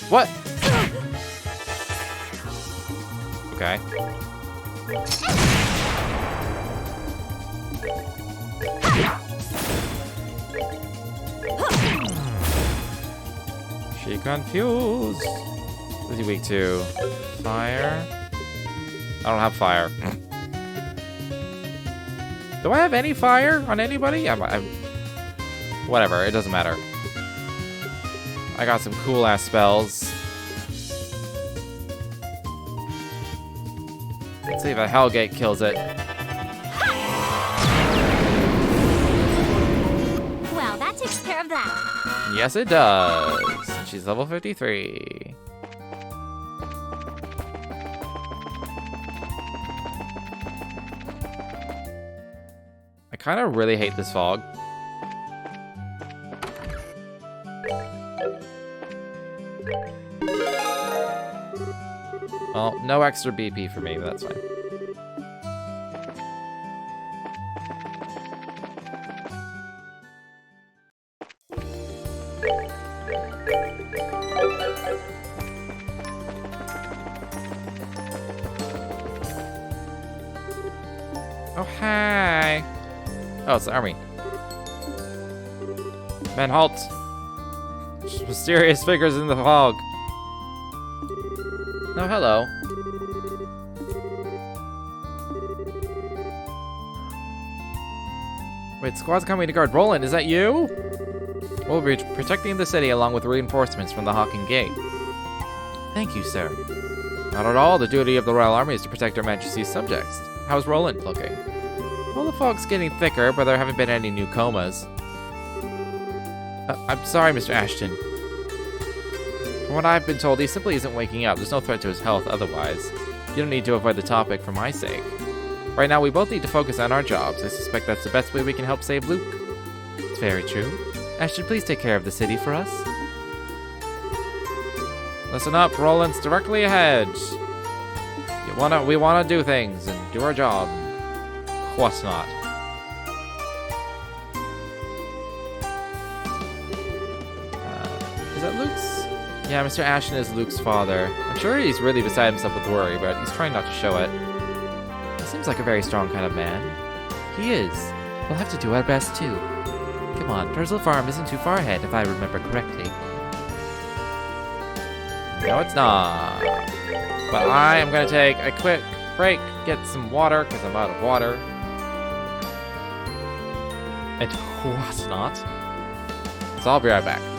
What? Okay. She confused. What is he weak to? Fire? I don't have fire. Do I have any fire on anybody? I'm whatever, it doesn't matter. I got some cool-ass spells. Let's see if a Hellgate kills it. Well, that takes care of that. Yes, it does. She's level 53. I kind of really hate this fog. Well, no extra BP for me, but that's fine. Oh, hi. Oh, it's the army. Men, halt. Mysterious figures in the fog. Oh, hello. Wait, squad's coming to guard. Roland, is that you? We'll be protecting the city along with reinforcements from the Hawking Gate. Thank you, sir. Not at all. The duty of the Royal Army is to protect Her Majesty's subjects. How's Roland looking? Well, the fog's getting thicker, but there haven't been any new comas. I'm sorry, Mr. Ashton. From what I've been told, he simply isn't waking up. There's no threat to his health otherwise. You don't need to avoid the topic for my sake. Right now, we both need to focus on our jobs. I suspect that's the best way we can help save Luke. It's very true. Ashton, please take care of the city for us. Listen up, Roland's directly ahead. We wanna do things and do our job. What's not? Is that Luke's? Yeah, Mr. Ashton is Luke's father. I'm sure he's really beside himself with worry, but he's trying not to show it. He seems like a very strong kind of man. He is. We'll have to do our best, too. Come on, Drizzle Farm isn't too far ahead, if I remember correctly. No, it's not. But I am gonna take a quick break, get some water, because I'm out of water. And whatnot. So I'll be right back.